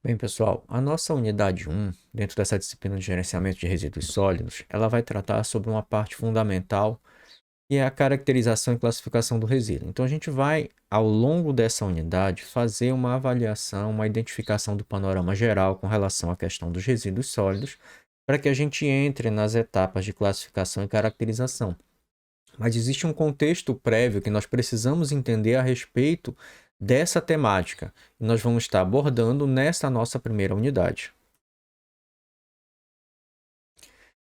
Bem, pessoal, a nossa unidade 1, dentro dessa disciplina de gerenciamento de resíduos sólidos, ela vai tratar sobre uma parte fundamental, que é a caracterização e classificação do resíduo. Então, a gente vai, ao longo dessa unidade, fazer uma avaliação, uma identificação do panorama geral com relação à questão dos resíduos sólidos, para que a gente entre nas etapas de classificação e caracterização. Mas existe um contexto prévio que nós precisamos entender a respeito dessa temática, e nós vamos estar abordando nessa nossa primeira unidade.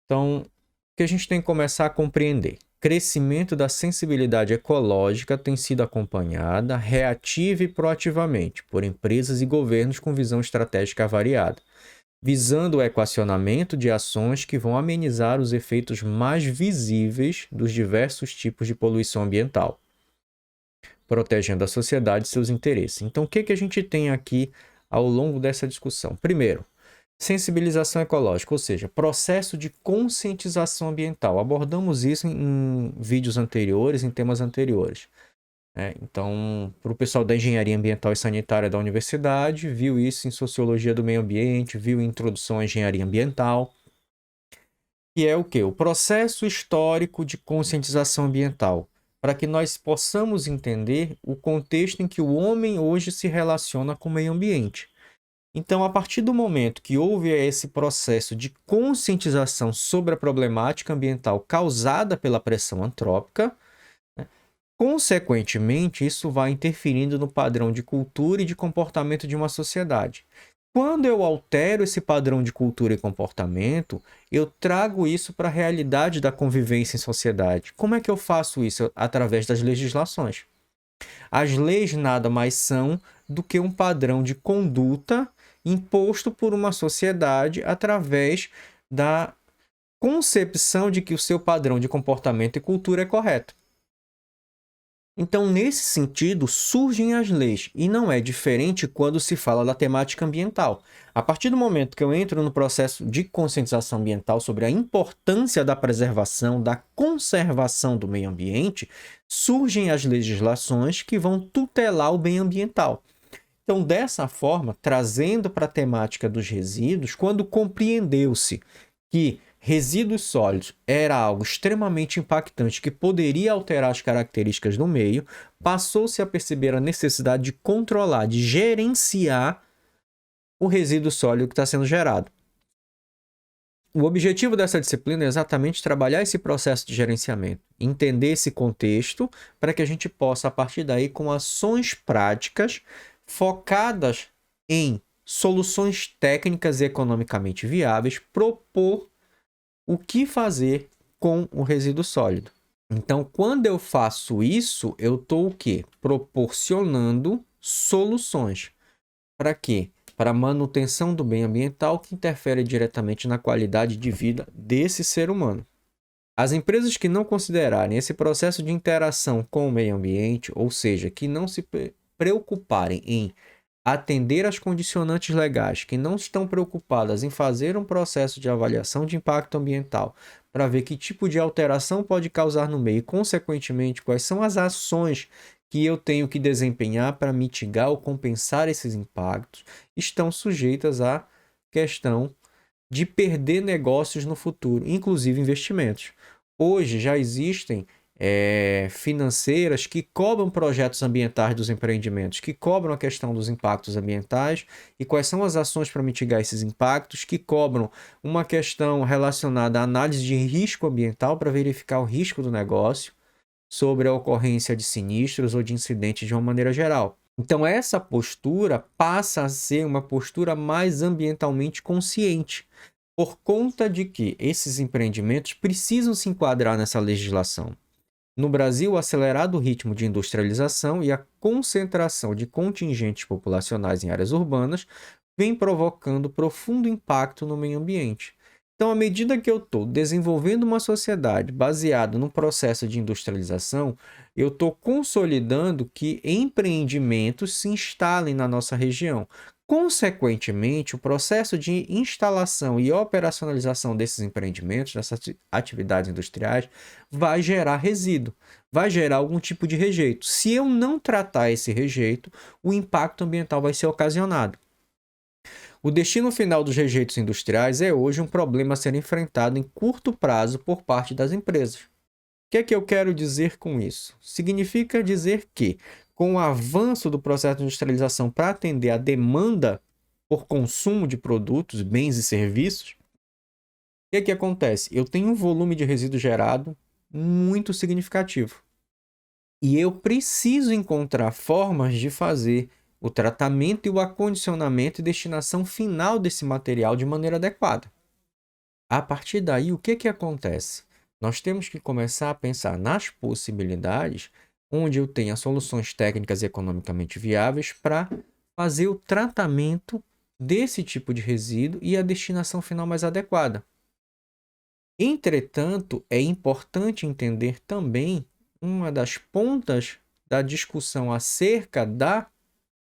Então, o que a gente tem que começar a compreender? Crescimento da sensibilidade ecológica tem sido acompanhada reativa e proativamente por empresas e governos com visão estratégica variada, visando o equacionamento de ações que vão amenizar os efeitos mais visíveis dos diversos tipos de poluição ambiental, protegendo a sociedade e seus interesses. Então, o que a gente tem aqui ao longo dessa discussão? Primeiro, sensibilização ecológica, ou seja, processo de conscientização ambiental. Abordamos isso em vídeos anteriores, em temas anteriores. Então, para o pessoal da Engenharia Ambiental e Sanitária da universidade, viu isso em Sociologia do Meio Ambiente, viu em Introdução à Engenharia Ambiental, que é o quê? O processo histórico de conscientização ambiental, para que nós possamos entender o contexto em que o homem hoje se relaciona com o meio ambiente. Então, a partir do momento que houve esse processo de conscientização sobre a problemática ambiental causada pela pressão antrópica, consequentemente, isso vai interferindo no padrão de cultura e de comportamento de uma sociedade. Quando eu altero esse padrão de cultura e comportamento, eu trago isso para a realidade da convivência em sociedade. Como é que eu faço isso? Através das legislações. As leis nada mais são do que um padrão de conduta imposto por uma sociedade através da concepção de que o seu padrão de comportamento e cultura é correto. Então, nesse sentido, surgem as leis, e não é diferente quando se fala da temática ambiental. A partir do momento que eu entro no processo de conscientização ambiental sobre a importância da preservação, da conservação do meio ambiente, surgem as legislações que vão tutelar o bem ambiental. Então, dessa forma, trazendo para a temática dos resíduos, quando compreendeu-se que resíduos sólidos era algo extremamente impactante que poderia alterar as características do meio, passou-se a perceber a necessidade de controlar, de gerenciar o resíduo sólido que está sendo gerado. O objetivo dessa disciplina é exatamente trabalhar esse processo de gerenciamento, entender esse contexto, para que a gente possa, a partir daí, com ações práticas focadas em soluções técnicas e economicamente viáveis, propor o que fazer com o resíduo sólido. Então, quando eu faço isso, eu estou o quê? Proporcionando soluções. Para quê? Para a manutenção do bem ambiental que interfere diretamente na qualidade de vida desse ser humano. As empresas que não considerarem esse processo de interação com o meio ambiente, ou seja, que não se preocuparem em atender às condicionantes legais, que não estão preocupadas em fazer um processo de avaliação de impacto ambiental para ver que tipo de alteração pode causar no meio e, consequentemente, quais são as ações que eu tenho que desempenhar para mitigar ou compensar esses impactos, estão sujeitas à questão de perder negócios no futuro, inclusive investimentos. Hoje já existem financeiras que cobram projetos ambientais dos empreendimentos, que cobram a questão dos impactos ambientais e quais são as ações para mitigar esses impactos, que cobram uma questão relacionada à análise de risco ambiental para verificar o risco do negócio sobre a ocorrência de sinistros ou de incidentes de uma maneira geral. Então, essa postura passa a ser uma postura mais ambientalmente consciente, por conta de que esses empreendimentos precisam se enquadrar nessa legislação. No Brasil, o acelerado ritmo de industrialização e a concentração de contingentes populacionais em áreas urbanas vem provocando profundo impacto no meio ambiente. Então, à medida que eu estou desenvolvendo uma sociedade baseada no processo de industrialização, eu estou consolidando que empreendimentos se instalem na nossa região. Consequentemente, o processo de instalação e operacionalização desses empreendimentos, dessas atividades industriais, vai gerar resíduo, vai gerar algum tipo de rejeito. Se eu não tratar esse rejeito, o impacto ambiental vai ser ocasionado. O destino final dos rejeitos industriais é hoje um problema a ser enfrentado em curto prazo por parte das empresas. O que é que eu quero dizer com isso? Significa dizer que, com o avanço do processo de industrialização para atender a demanda por consumo de produtos, bens e serviços, o que é que acontece? Eu tenho um volume de resíduo gerado muito significativo. E eu preciso encontrar formas de fazer o tratamento e o acondicionamento e destinação final desse material de maneira adequada. A partir daí, o que acontece? Nós temos que começar a pensar nas possibilidades onde eu tenha soluções técnicas e economicamente viáveis para fazer o tratamento desse tipo de resíduo e a destinação final mais adequada. Entretanto, é importante entender também uma das pontas da discussão acerca da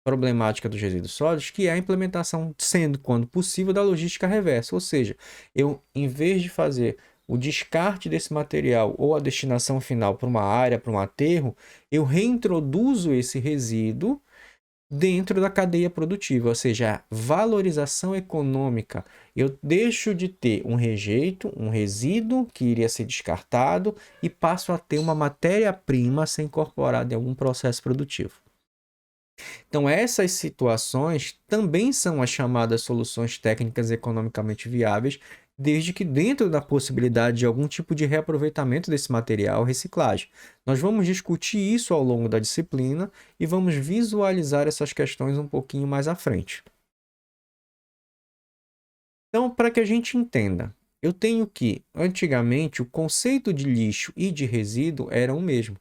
problemática dos resíduos sólidos, que é a implementação, sendo quando possível, da logística reversa. Ou seja, eu, em vez de fazer o descarte desse material ou a destinação final para uma área, para um aterro, eu reintroduzo esse resíduo dentro da cadeia produtiva, ou seja, a valorização econômica. Eu deixo de ter um rejeito, um resíduo que iria ser descartado e passo a ter uma matéria-prima a ser incorporada em algum processo produtivo. Então, essas situações também são as chamadas soluções técnicas economicamente viáveis, desde que dentro da possibilidade de algum tipo de reaproveitamento desse material, reciclagem. Nós vamos discutir isso ao longo da disciplina e vamos visualizar essas questões um pouquinho mais à frente. Então, para que a gente entenda, eu tenho que, antigamente, o conceito de lixo e de resíduo era o mesmo.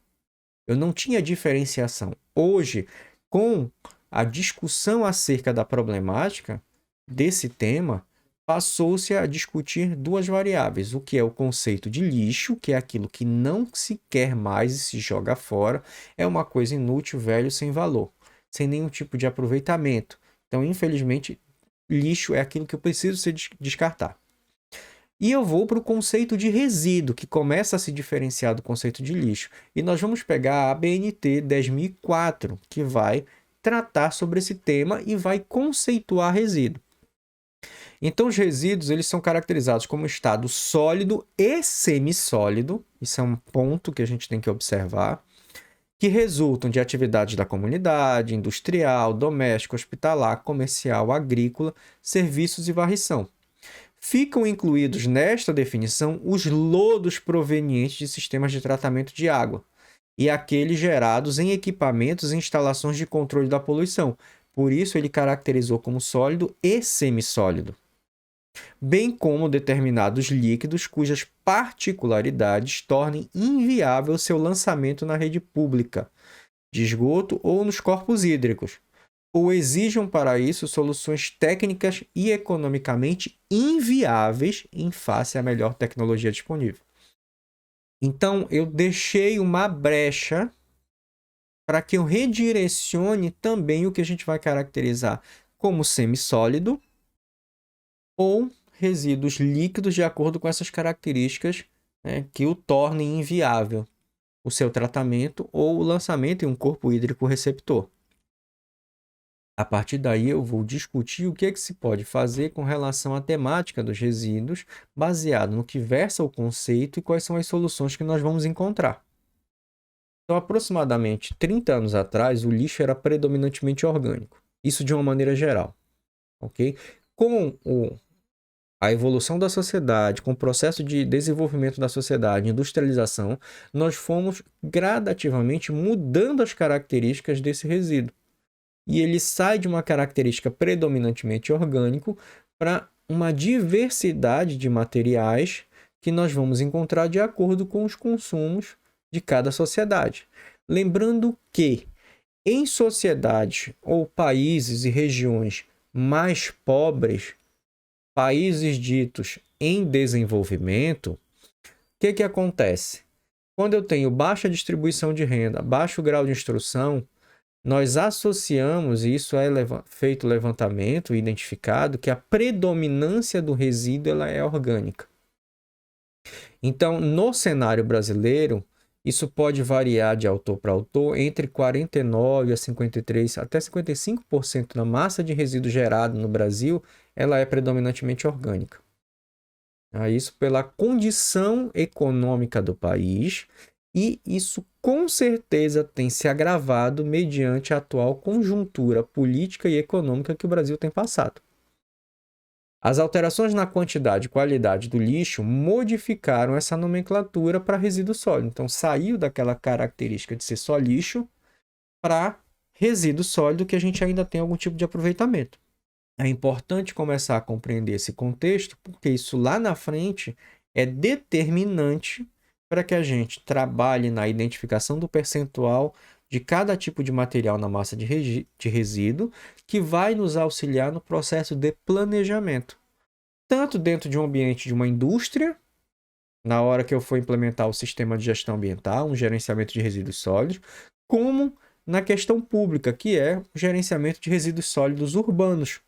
Eu não tinha diferenciação. Hoje, com a discussão acerca da problemática desse tema, passou-se a discutir duas variáveis, o que é o conceito de lixo, que é aquilo que não se quer mais e se joga fora, é uma coisa inútil, velho, sem valor, sem nenhum tipo de aproveitamento. Então, infelizmente, lixo é aquilo que eu preciso descartar. E eu vou para o conceito de resíduo, que começa a se diferenciar do conceito de lixo. E nós vamos pegar a ABNT 10.004, que vai tratar sobre esse tema e vai conceituar resíduo. Então, os resíduos eles são caracterizados como estado sólido e semissólido. Isso é um ponto que a gente tem que observar. Que resultam de atividades da comunidade, industrial, doméstica, hospitalar, comercial, agrícola, serviços e varrição. Ficam incluídos nesta definição os lodos provenientes de sistemas de tratamento de água e aqueles gerados em equipamentos e instalações de controle da poluição. Por isso, ele caracterizou como sólido e semissólido, bem como determinados líquidos cujas particularidades tornem inviável seu lançamento na rede pública de esgoto ou nos corpos hídricos, ou exijam para isso soluções técnicas e economicamente inviáveis em face à melhor tecnologia disponível. Então, eu deixei uma brecha para que eu redirecione também o que a gente vai caracterizar como semissólido ou resíduos líquidos de acordo com essas características, né, que o tornem inviável o seu tratamento ou o lançamento em um corpo hídrico receptor. A partir daí, eu vou discutir o que é que se pode fazer com relação à temática dos resíduos, baseado no que versa o conceito e quais são as soluções que nós vamos encontrar. Então, aproximadamente 30 anos atrás, o lixo era predominantemente orgânico. Isso de uma maneira geral. Okay? Com a evolução da sociedade, com o processo de desenvolvimento da sociedade, industrialização, nós fomos gradativamente mudando as características desse resíduo. E ele sai de uma característica predominantemente orgânico para uma diversidade de materiais que nós vamos encontrar de acordo com os consumos de cada sociedade. Lembrando que em sociedades ou países e regiões mais pobres, países ditos em desenvolvimento, o que acontece? Quando eu tenho baixa distribuição de renda, baixo grau de instrução, nós associamos, e isso é feito levantamento, identificado, que a predominância do resíduo ela é orgânica. Então, no cenário brasileiro, isso pode variar de autor para autor entre 49% a 53%, até 55% da massa de resíduo gerado no Brasil ela é predominantemente orgânica. Isso pela condição econômica do país, e isso com certeza tem se agravado mediante a atual conjuntura política e econômica que o Brasil tem passado. As alterações na quantidade e qualidade do lixo modificaram essa nomenclatura para resíduo sólido. Então, saiu daquela característica de ser só lixo para resíduo sólido que a gente ainda tem algum tipo de aproveitamento. É importante começar a compreender esse contexto, porque isso lá na frente é determinante para que a gente trabalhe na identificação do percentual de cada tipo de material na massa de resíduo, que vai nos auxiliar no processo de planejamento. Tanto dentro de um ambiente de uma indústria, na hora que eu for implementar o sistema de gestão ambiental, um gerenciamento de resíduos sólidos, como na questão pública, que é o gerenciamento de resíduos sólidos urbanos.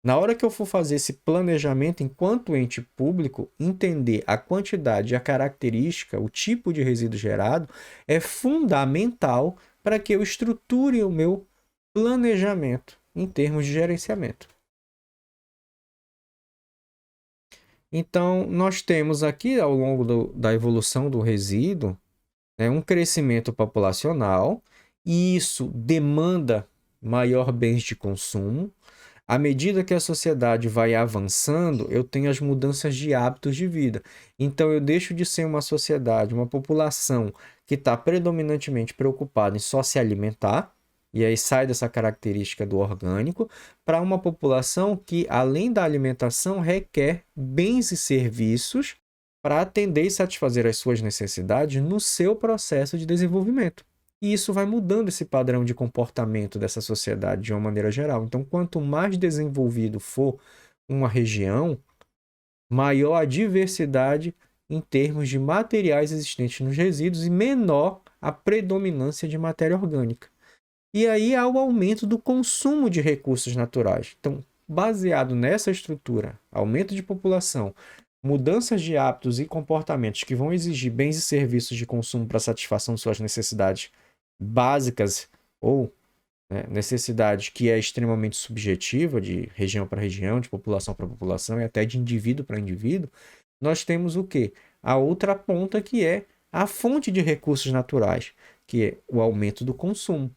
Na hora que eu for fazer esse planejamento enquanto ente público, entender a quantidade, a característica, o tipo de resíduo gerado é fundamental para que eu estruture o meu planejamento em termos de gerenciamento. Então, nós temos aqui, ao longo da evolução do resíduo, um crescimento populacional, e isso demanda maior bens de consumo. À medida que a sociedade vai avançando, eu tenho as mudanças de hábitos de vida. Então, eu deixo de ser uma sociedade, uma população que está predominantemente preocupada em só se alimentar, e aí sai dessa característica do orgânico, para uma população que, além da alimentação, requer bens e serviços para atender e satisfazer as suas necessidades no seu processo de desenvolvimento. E isso vai mudando esse padrão de comportamento dessa sociedade de uma maneira geral. Então, quanto mais desenvolvido for uma região, maior a diversidade em termos de materiais existentes nos resíduos e menor a predominância de matéria orgânica. E aí há o aumento do consumo de recursos naturais. Então, baseado nessa estrutura, aumento de população, mudanças de hábitos e comportamentos que vão exigir bens e serviços de consumo para satisfação de suas necessidades básicas ou necessidade que é extremamente subjetiva, de região para região, de população para população e até de indivíduo para indivíduo, nós temos o quê? A outra ponta, que é a fonte de recursos naturais, que é o aumento do consumo.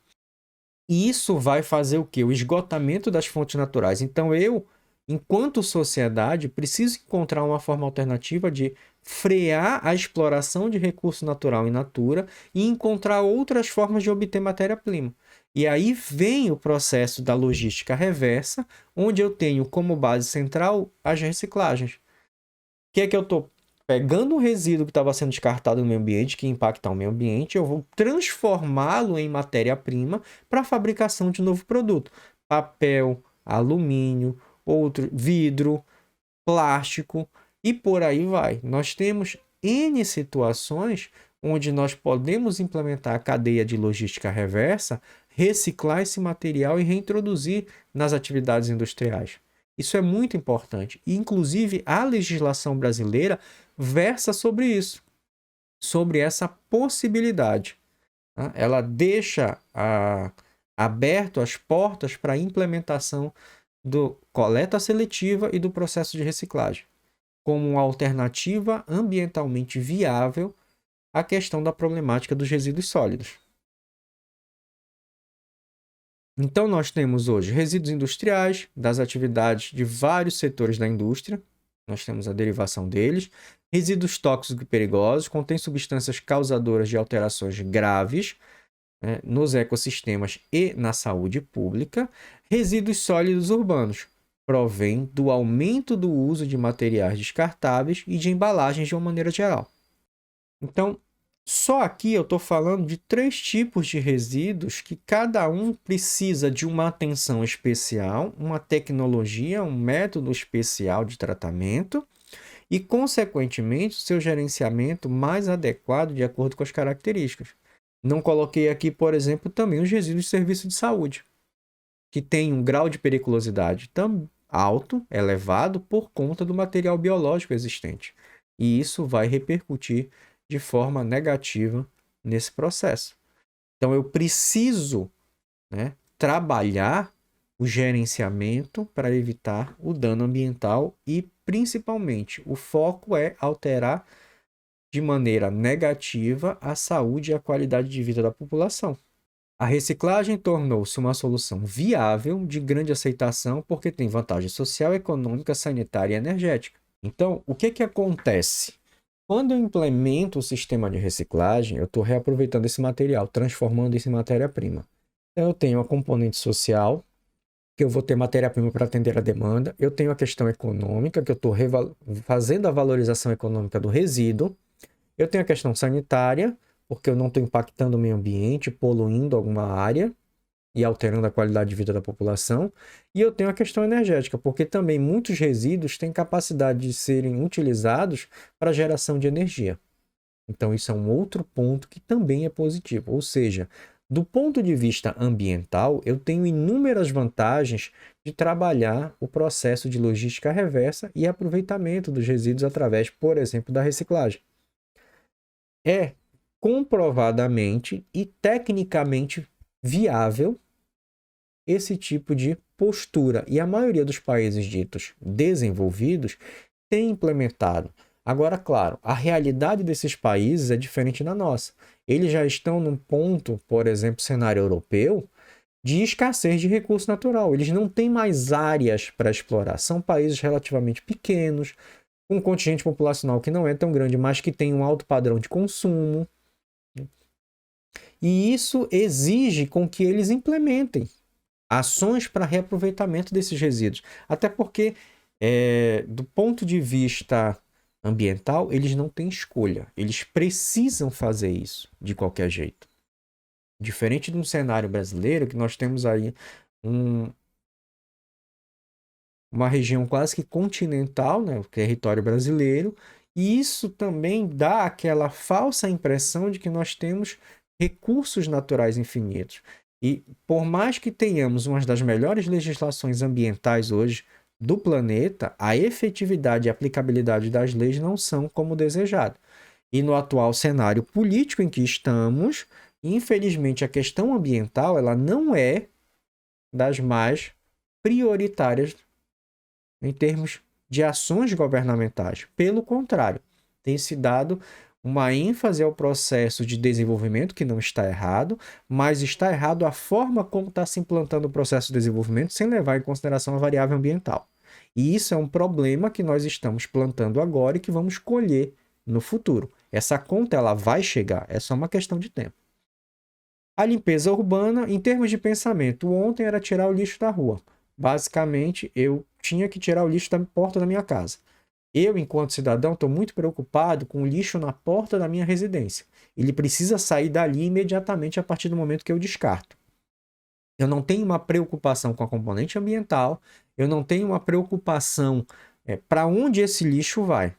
E isso vai fazer o quê? O esgotamento das fontes naturais. Então, eu, enquanto sociedade, preciso encontrar uma forma alternativa de frear a exploração de recurso natural in natura e encontrar outras formas de obter matéria-prima. E aí vem o processo da logística reversa, onde eu tenho como base central as reciclagens. O que é que eu estou pegando um resíduo que estava sendo descartado no meio ambiente, que impacta o meio ambiente, eu vou transformá-lo em matéria-prima para a fabricação de novo produto. Papel, alumínio, vidro, plástico e por aí vai. Nós temos N situações onde nós podemos implementar a cadeia de logística reversa, reciclar esse material e reintroduzir nas atividades industriais. Isso é muito importante. E, inclusive, a legislação brasileira versa sobre isso, sobre essa possibilidade. Ela deixa aberto as portas para a implementação do coleta seletiva e do processo de reciclagem, como uma alternativa ambientalmente viável à questão da problemática dos resíduos sólidos. Então, nós temos hoje resíduos industriais, das atividades de vários setores da indústria, nós temos a derivação deles, resíduos tóxicos e perigosos, contêm substâncias causadoras de alterações graves nos ecossistemas e na saúde pública, resíduos sólidos urbanos, provém do aumento do uso de materiais descartáveis e de embalagens de uma maneira geral. Então, só aqui eu estou falando de 3 tipos de resíduos que cada um precisa de uma atenção especial, uma tecnologia, um método especial de tratamento e, consequentemente, o seu gerenciamento mais adequado de acordo com as características. Não coloquei aqui, por exemplo, também os resíduos de serviço de saúde, que tem um grau de periculosidade tão alto, elevado, por conta do material biológico existente. E isso vai repercutir de forma negativa nesse processo. Então, eu preciso trabalhar o gerenciamento para evitar o dano ambiental e, principalmente, o foco é alterar de maneira negativa a saúde e a qualidade de vida da população. A reciclagem tornou-se uma solução viável, de grande aceitação, porque tem vantagem social, econômica, sanitária e energética. Então, o que acontece? Quando eu implemento o sistema de reciclagem, eu estou reaproveitando esse material, transformando isso em matéria-prima. Então, eu tenho a componente social, que eu vou ter matéria-prima para atender a demanda. Eu tenho a questão econômica, que eu estou fazendo a valorização econômica do resíduo. Eu tenho a questão sanitária, porque eu não estou impactando o meio ambiente, poluindo alguma área e alterando a qualidade de vida da população. E eu tenho a questão energética, porque também muitos resíduos têm capacidade de serem utilizados para geração de energia. Então, isso é um outro ponto que também é positivo. Ou seja, do ponto de vista ambiental, eu tenho inúmeras vantagens de trabalhar o processo de logística reversa e aproveitamento dos resíduos através, por exemplo, da reciclagem. É comprovadamente e tecnicamente viável esse tipo de postura. E a maioria dos países ditos desenvolvidos tem implementado. Agora, claro, a realidade desses países é diferente da nossa. Eles já estão num ponto, por exemplo, cenário europeu, de escassez de recurso natural. Eles não têm mais áreas para explorar. São países relativamente pequenos, com um contingente populacional que não é tão grande, mas que tem um alto padrão de consumo. E isso exige com que eles implementem ações para reaproveitamento desses resíduos. Até porque, do ponto de vista ambiental, eles não têm escolha. Eles precisam fazer isso de qualquer jeito. Diferente de um cenário brasileiro, que nós temos aí uma região quase que continental, né, o território brasileiro, e isso também dá aquela falsa impressão de que nós temos recursos naturais infinitos. E por mais que tenhamos uma das melhores legislações ambientais hoje do planeta, a efetividade e aplicabilidade das leis não são como desejado. E no atual cenário político em que estamos, infelizmente a questão ambiental ela não é das mais prioritárias em termos de ações governamentais. Pelo contrário, tem se dado uma ênfase ao processo de desenvolvimento, que não está errado, mas está errado a forma como está se implantando o processo de desenvolvimento sem levar em consideração a variável ambiental. E isso é um problema que nós estamos plantando agora e que vamos colher no futuro. Essa conta ela vai chegar, é só uma questão de tempo. A limpeza urbana, em termos de pensamento, ontem era tirar o lixo da rua. Basicamente, eu tinha que tirar o lixo da porta da minha casa. Eu, enquanto cidadão, estou muito preocupado com o lixo na porta da minha residência. Ele precisa sair dali imediatamente a partir do momento que eu descarto. Eu não tenho uma preocupação com a componente ambiental, eu não tenho uma preocupação para onde esse lixo vai.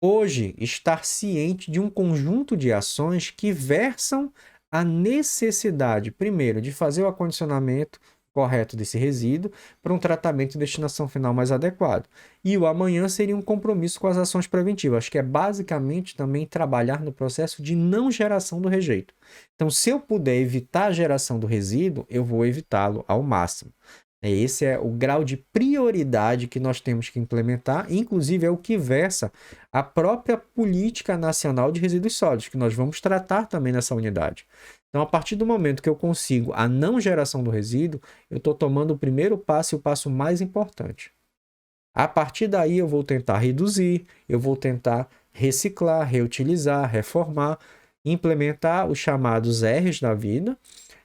Hoje, estar ciente de um conjunto de ações que versam a necessidade, primeiro, de fazer o acondicionamento correto desse resíduo para um tratamento e destinação final mais adequado. E o amanhã seria um compromisso com as ações preventivas, que é basicamente também trabalhar no processo de não geração do rejeito. Então, se eu puder evitar a geração do resíduo, eu vou evitá-lo ao máximo. Esse é o grau de prioridade que nós temos que implementar, inclusive é o que versa a própria Política Nacional de Resíduos Sólidos, que nós vamos tratar também nessa unidade. Então, a partir do momento que eu consigo a não geração do resíduo, eu estou tomando o primeiro passo e o passo mais importante. A partir daí, eu vou tentar reduzir, eu vou tentar reciclar, reutilizar, reformar, implementar os chamados R's da vida,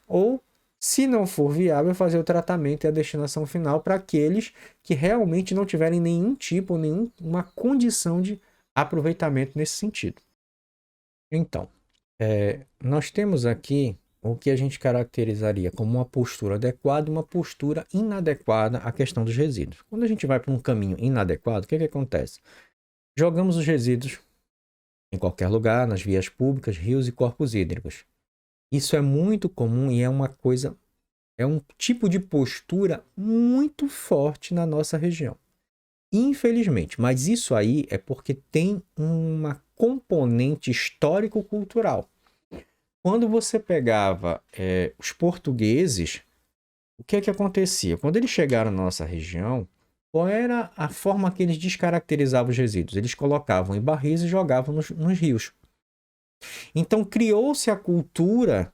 ou, se não for viável, fazer o tratamento e a destinação final para aqueles que realmente não tiverem nenhum tipo, nenhuma condição de aproveitamento nesse sentido. Então, nós temos aqui o que a gente caracterizaria como uma postura adequada e uma postura inadequada à questão dos resíduos. Quando a gente vai para um caminho inadequado, o que acontece? Jogamos os resíduos em qualquer lugar, nas vias públicas, rios e corpos hídricos. Isso é muito comum e é um tipo de postura muito forte na nossa região. Infelizmente, mas isso aí é porque tem uma componente histórico-cultural. Quando você pegava os portugueses, O que é que acontecia? Quando eles chegaram na nossa região, qual era a forma que eles descaracterizavam os resíduos? Eles colocavam em barris e jogavam nos rios. Então criou-se a cultura,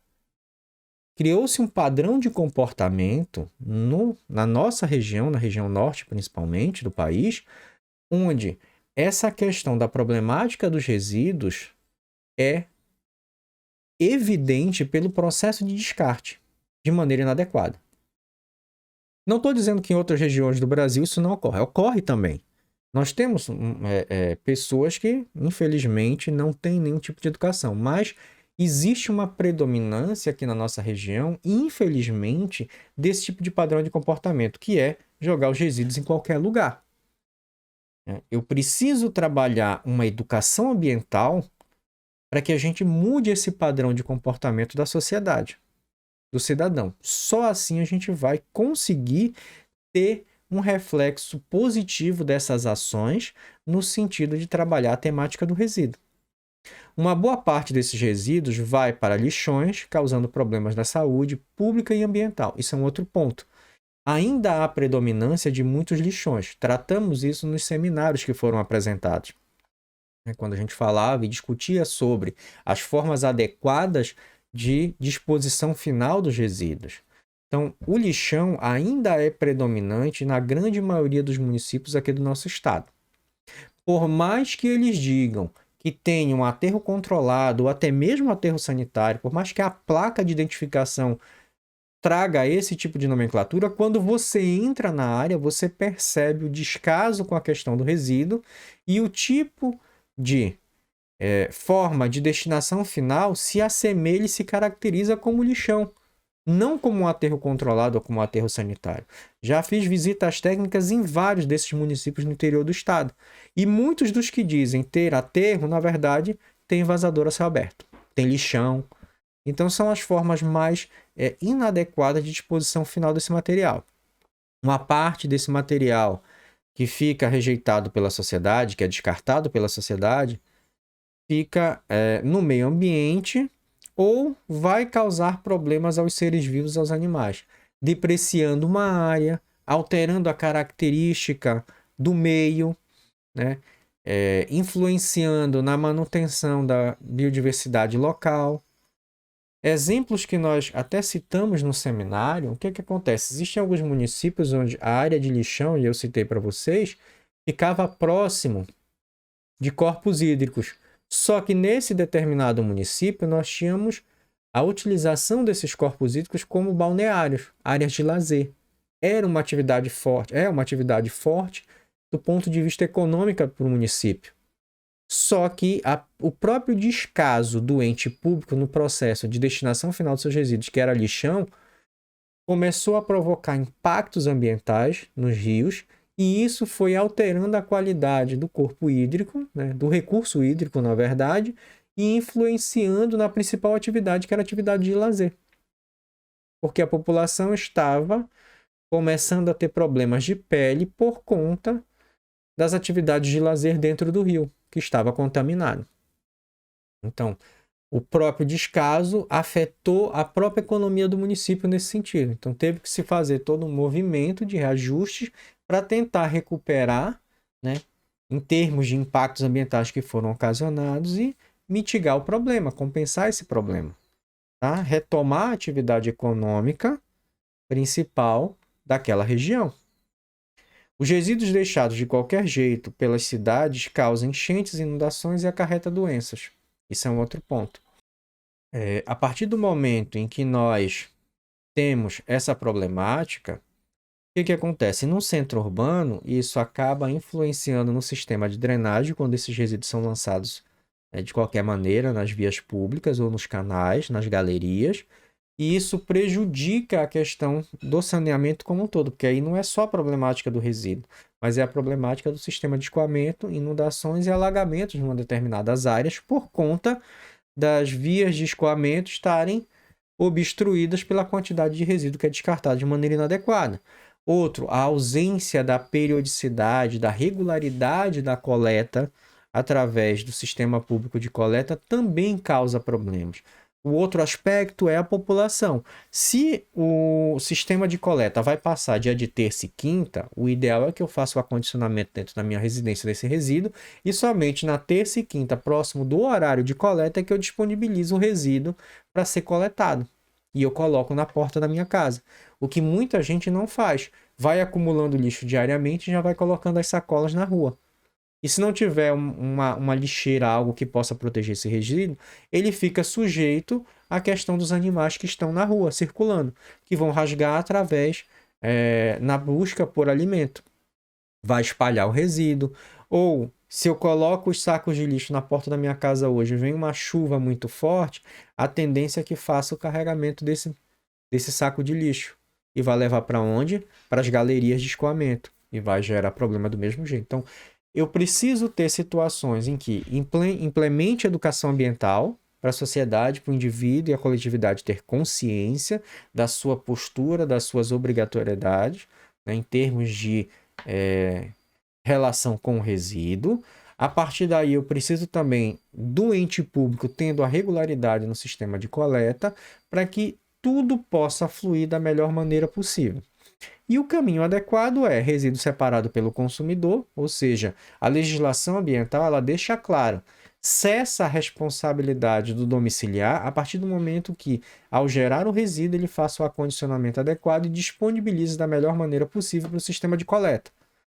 criou-se um padrão de comportamento na nossa região, na região norte principalmente do país, onde essa questão da problemática dos resíduos é evidente pelo processo de descarte de maneira inadequada. Não estou dizendo que em outras regiões do Brasil isso não ocorre. Ocorre também. Nós temos pessoas que, infelizmente, não têm nenhum tipo de educação, mas existe uma predominância aqui na nossa região, infelizmente, desse tipo de padrão de comportamento, que é jogar os resíduos em qualquer lugar. Eu preciso trabalhar uma educação ambiental para que a gente mude esse padrão de comportamento da sociedade, do cidadão. Só assim a gente vai conseguir ter um reflexo positivo dessas ações no sentido de trabalhar a temática do resíduo. Uma boa parte desses resíduos vai para lixões, causando problemas na saúde pública e ambiental. Isso é um outro ponto. Ainda há predominância de muitos lixões. Tratamos isso nos seminários que foram apresentados. Quando a gente falava e discutia sobre as formas adequadas de disposição final dos resíduos. Então, o lixão ainda é predominante na grande maioria dos municípios aqui do nosso estado. Por mais que eles digam que tenham um aterro controlado ou até mesmo aterro sanitário, por mais que a placa de identificação traga esse tipo de nomenclatura, quando você entra na área, você percebe o descaso com a questão do resíduo e o tipo de forma de destinação final se assemelha e se caracteriza como lixão, não como um aterro controlado ou como um aterro sanitário. Já fiz visitas técnicas em vários desses municípios no interior do estado. E muitos dos que dizem ter aterro, na verdade, tem vazador a céu aberto, tem lixão. Então, são as formas mais inadequadas de disposição final desse material. Uma parte desse material que fica rejeitado pela sociedade, que é descartado pela sociedade, fica no meio ambiente ou vai causar problemas aos seres vivos, aos animais, depreciando uma área, alterando a característica do meio, né? Influenciando na manutenção da biodiversidade local. Exemplos que nós até citamos no seminário, o que acontece? Existem alguns municípios onde a área de lixão, e eu citei para vocês, ficava próximo de corpos hídricos. Só que nesse determinado município nós tínhamos a utilização desses corpos hídricos como balneários, áreas de lazer. Era uma atividade forte, é uma atividade forte do ponto de vista econômico para o município. Só que o próprio descaso do ente público no processo de destinação final dos seus resíduos, que era lixão, começou a provocar impactos ambientais nos rios e isso foi alterando a qualidade do corpo hídrico, né, do recurso hídrico, na verdade, e influenciando na principal atividade, que era a atividade de lazer. Porque a população estava começando a ter problemas de pele por conta das atividades de lazer dentro do rio, que estava contaminado. Então, o próprio descaso afetou a própria economia do município nesse sentido. Então, teve que se fazer todo um movimento de reajustes para tentar recuperar, né, em termos de impactos ambientais que foram ocasionados e mitigar o problema, compensar esse problema. Tá? Retomar a atividade econômica principal daquela região. Os resíduos deixados de qualquer jeito pelas cidades causam enchentes, inundações e acarreta doenças. Isso é um outro ponto. A partir do momento em que nós temos essa problemática, o que acontece? No centro urbano, isso acaba influenciando no sistema de drenagem, quando esses resíduos são lançados de qualquer maneira nas vias públicas ou nos canais, nas galerias, e isso prejudica a questão do saneamento como um todo, porque aí não é só a problemática do resíduo, mas é a problemática do sistema de escoamento, inundações e alagamentos em determinadas áreas por conta das vias de escoamento estarem obstruídas pela quantidade de resíduo que é descartado de maneira inadequada. Outro, a ausência da periodicidade, da regularidade da coleta através do sistema público de coleta também causa problemas. O outro aspecto é a população. Se o sistema de coleta vai passar dia de terça e quinta, o ideal é que eu faça o acondicionamento dentro da minha residência desse resíduo e somente na terça e quinta, próximo do horário de coleta, é que eu disponibilizo o resíduo para ser coletado. E eu coloco na porta da minha casa. O que muita gente não faz. Vai acumulando lixo diariamente e já vai colocando as sacolas na rua. E se não tiver uma lixeira, algo que possa proteger esse resíduo, ele fica sujeito à questão dos animais que estão na rua, circulando, que vão rasgar através, na busca por alimento. Vai espalhar o resíduo. Ou, se eu coloco os sacos de lixo na porta da minha casa hoje e vem uma chuva muito forte, a tendência é que faça o carregamento desse saco de lixo. E vai levar para onde? Para as galerias de escoamento. E vai gerar problema do mesmo jeito. Então, eu preciso ter situações em que implemente educação ambiental para a sociedade, para o indivíduo e a coletividade ter consciência da sua postura, das suas obrigatoriedades, né, em termos de relação com o resíduo. A partir daí, eu preciso também do ente público tendo a regularidade no sistema de coleta para que tudo possa fluir da melhor maneira possível. E o caminho adequado é resíduo separado pelo consumidor, ou seja, a legislação ambiental ela deixa claro, cessa a responsabilidade do domiciliar a partir do momento que, ao gerar o resíduo, ele faça o acondicionamento adequado e disponibilize da melhor maneira possível para o sistema de coleta.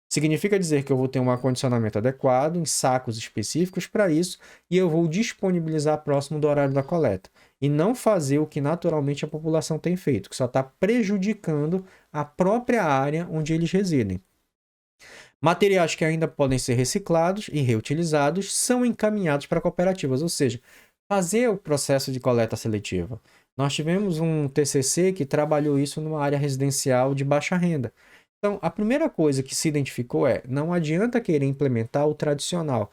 Significa dizer que eu vou ter um acondicionamento adequado, em sacos específicos para isso, e eu vou disponibilizar próximo do horário da coleta. E não fazer o que naturalmente a população tem feito, que só está prejudicando a própria área onde eles residem. Materiais que ainda podem ser reciclados e reutilizados são encaminhados para cooperativas, ou seja, fazer o processo de coleta seletiva. Nós tivemos um TCC que trabalhou isso numa área residencial de baixa renda. Então, a primeira coisa que se identificou é, não adianta querer implementar o tradicional.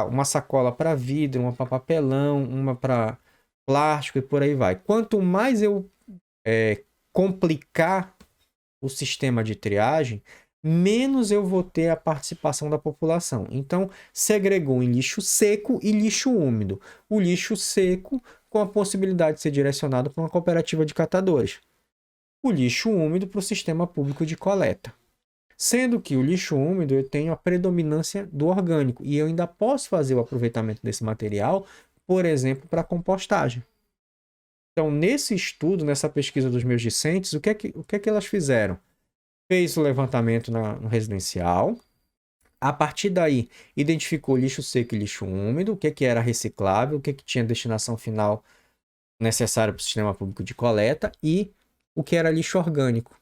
Uma sacola para vidro, uma para papelão, uma para plástico e por aí vai. Quanto mais eu complicar o sistema de triagem, menos eu vou ter a participação da população. Então, segregou em lixo seco e lixo úmido. O lixo seco com a possibilidade de ser direcionado para uma cooperativa de catadores. O lixo úmido para o sistema público de coleta. Sendo que o lixo úmido eu tenho a predominância do orgânico e eu ainda posso fazer o aproveitamento desse material, por exemplo, para compostagem. Então, nesse estudo, nessa pesquisa dos meus discentes, o que é que elas fizeram? Fez o levantamento no residencial, a partir daí identificou lixo seco e lixo úmido, o que era reciclável, o que tinha destinação final necessária para o sistema público de coleta e o que era lixo orgânico.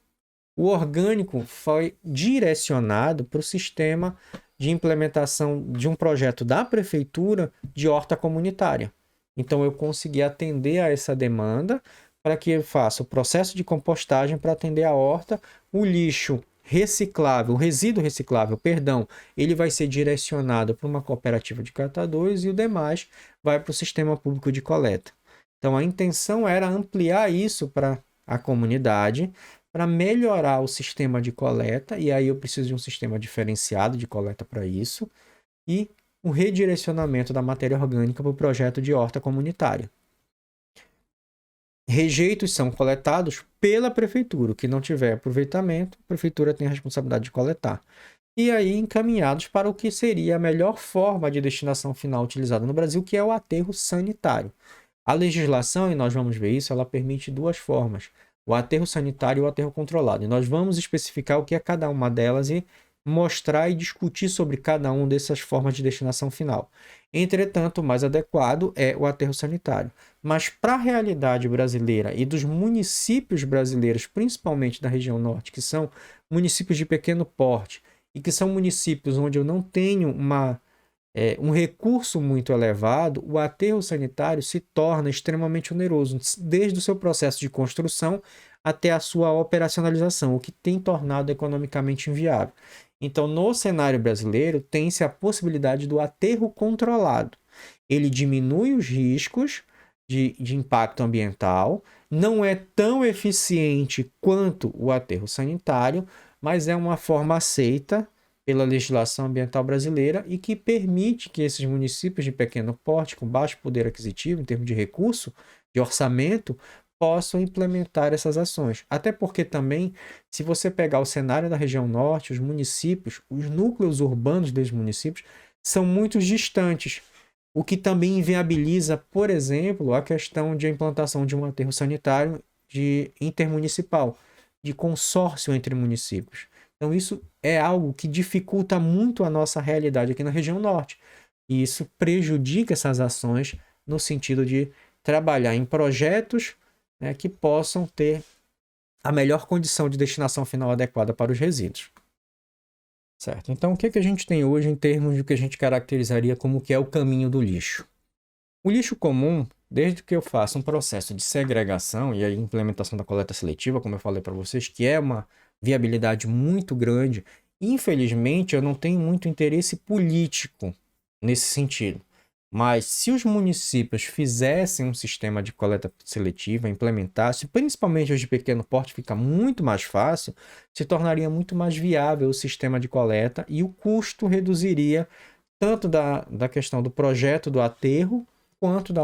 O orgânico foi direcionado para o sistema de implementação de um projeto da prefeitura de horta comunitária. Então, eu consegui atender a essa demanda para que eu faça o processo de compostagem para atender a horta. O lixo reciclável, o resíduo reciclável, perdão, ele vai ser direcionado para uma cooperativa de catadores e o demais vai para o sistema público de coleta. Então, a intenção era ampliar isso para a comunidade, para melhorar o sistema de coleta, e aí eu preciso de um sistema diferenciado de coleta para isso, e o redirecionamento da matéria orgânica para o projeto de horta comunitária. Rejeitos são coletados pela prefeitura. O que não tiver aproveitamento, a prefeitura tem a responsabilidade de coletar. E aí encaminhados para o que seria a melhor forma de destinação final utilizada no Brasil, que é o aterro sanitário. A legislação, e nós vamos ver isso, ela permite duas formas: o aterro sanitário e o aterro controlado. E nós vamos especificar o que é cada uma delas e mostrar e discutir sobre cada uma dessas formas de destinação final. Entretanto, o mais adequado é o aterro sanitário. Mas para a realidade brasileira e dos municípios brasileiros, principalmente da região norte, que são municípios de pequeno porte e que são municípios onde eu não tenho um recurso muito elevado, o aterro sanitário se torna extremamente oneroso, desde o seu processo de construção até a sua operacionalização, o que tem tornado economicamente inviável. Então, no cenário brasileiro, tem-se a possibilidade do aterro controlado. Ele diminui os riscos de impacto ambiental, não é tão eficiente quanto o aterro sanitário, mas é uma forma aceita pela legislação ambiental brasileira e que permite que esses municípios de pequeno porte, com baixo poder aquisitivo em termos de recurso, de orçamento possam implementar essas ações. Até porque também, se você pegar o cenário da região norte, os municípios, os núcleos urbanos desses municípios são muito distantes, o que também inviabiliza, por exemplo, a questão de implantação de um aterro sanitário de intermunicipal, de consórcio entre municípios. Então, isso é algo que dificulta muito a nossa realidade aqui na região norte. E isso prejudica essas ações no sentido de trabalhar em projetos, né, que possam ter a melhor condição de destinação final adequada para os resíduos. Certo? Então, o que a gente tem hoje em termos do que a gente caracterizaria como que é o caminho do lixo? O lixo comum, desde que eu faça um processo de segregação e a implementação da coleta seletiva, como eu falei para vocês, que é uma viabilidade muito grande, infelizmente eu não tenho muito interesse político nesse sentido. Mas se os municípios fizessem um sistema de coleta seletiva, implementassem, principalmente os de pequeno porte, fica muito mais fácil, se tornaria muito mais viável o sistema de coleta e o custo reduziria tanto da questão do projeto do aterro, quanto da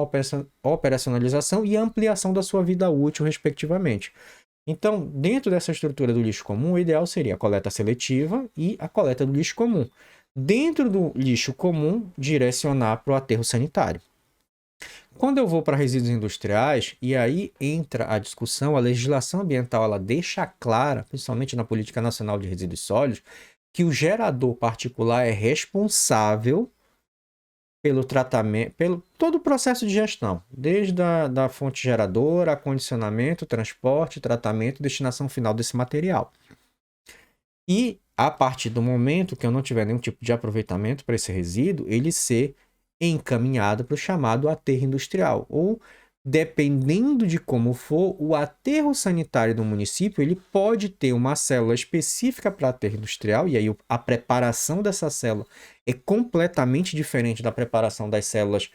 operacionalização e ampliação da sua vida útil, respectivamente. Então, dentro dessa estrutura do lixo comum, o ideal seria a coleta seletiva e a coleta do lixo comum. Dentro do lixo comum, direcionar para o aterro sanitário. Quando eu vou para resíduos industriais, e aí entra a discussão, a legislação ambiental ela deixa clara, principalmente na Política Nacional de Resíduos Sólidos, que o gerador particular é responsável pelo tratamento, pelo todo o processo de gestão, desde da fonte geradora, acondicionamento, transporte, tratamento e destinação final desse material. E a partir do momento que eu não tiver nenhum tipo de aproveitamento para esse resíduo, ele ser encaminhado para o chamado aterro industrial, ou dependendo de como for, o aterro sanitário do município, ele pode ter uma célula específica para aterro industrial, e aí a preparação dessa célula é completamente diferente da preparação das células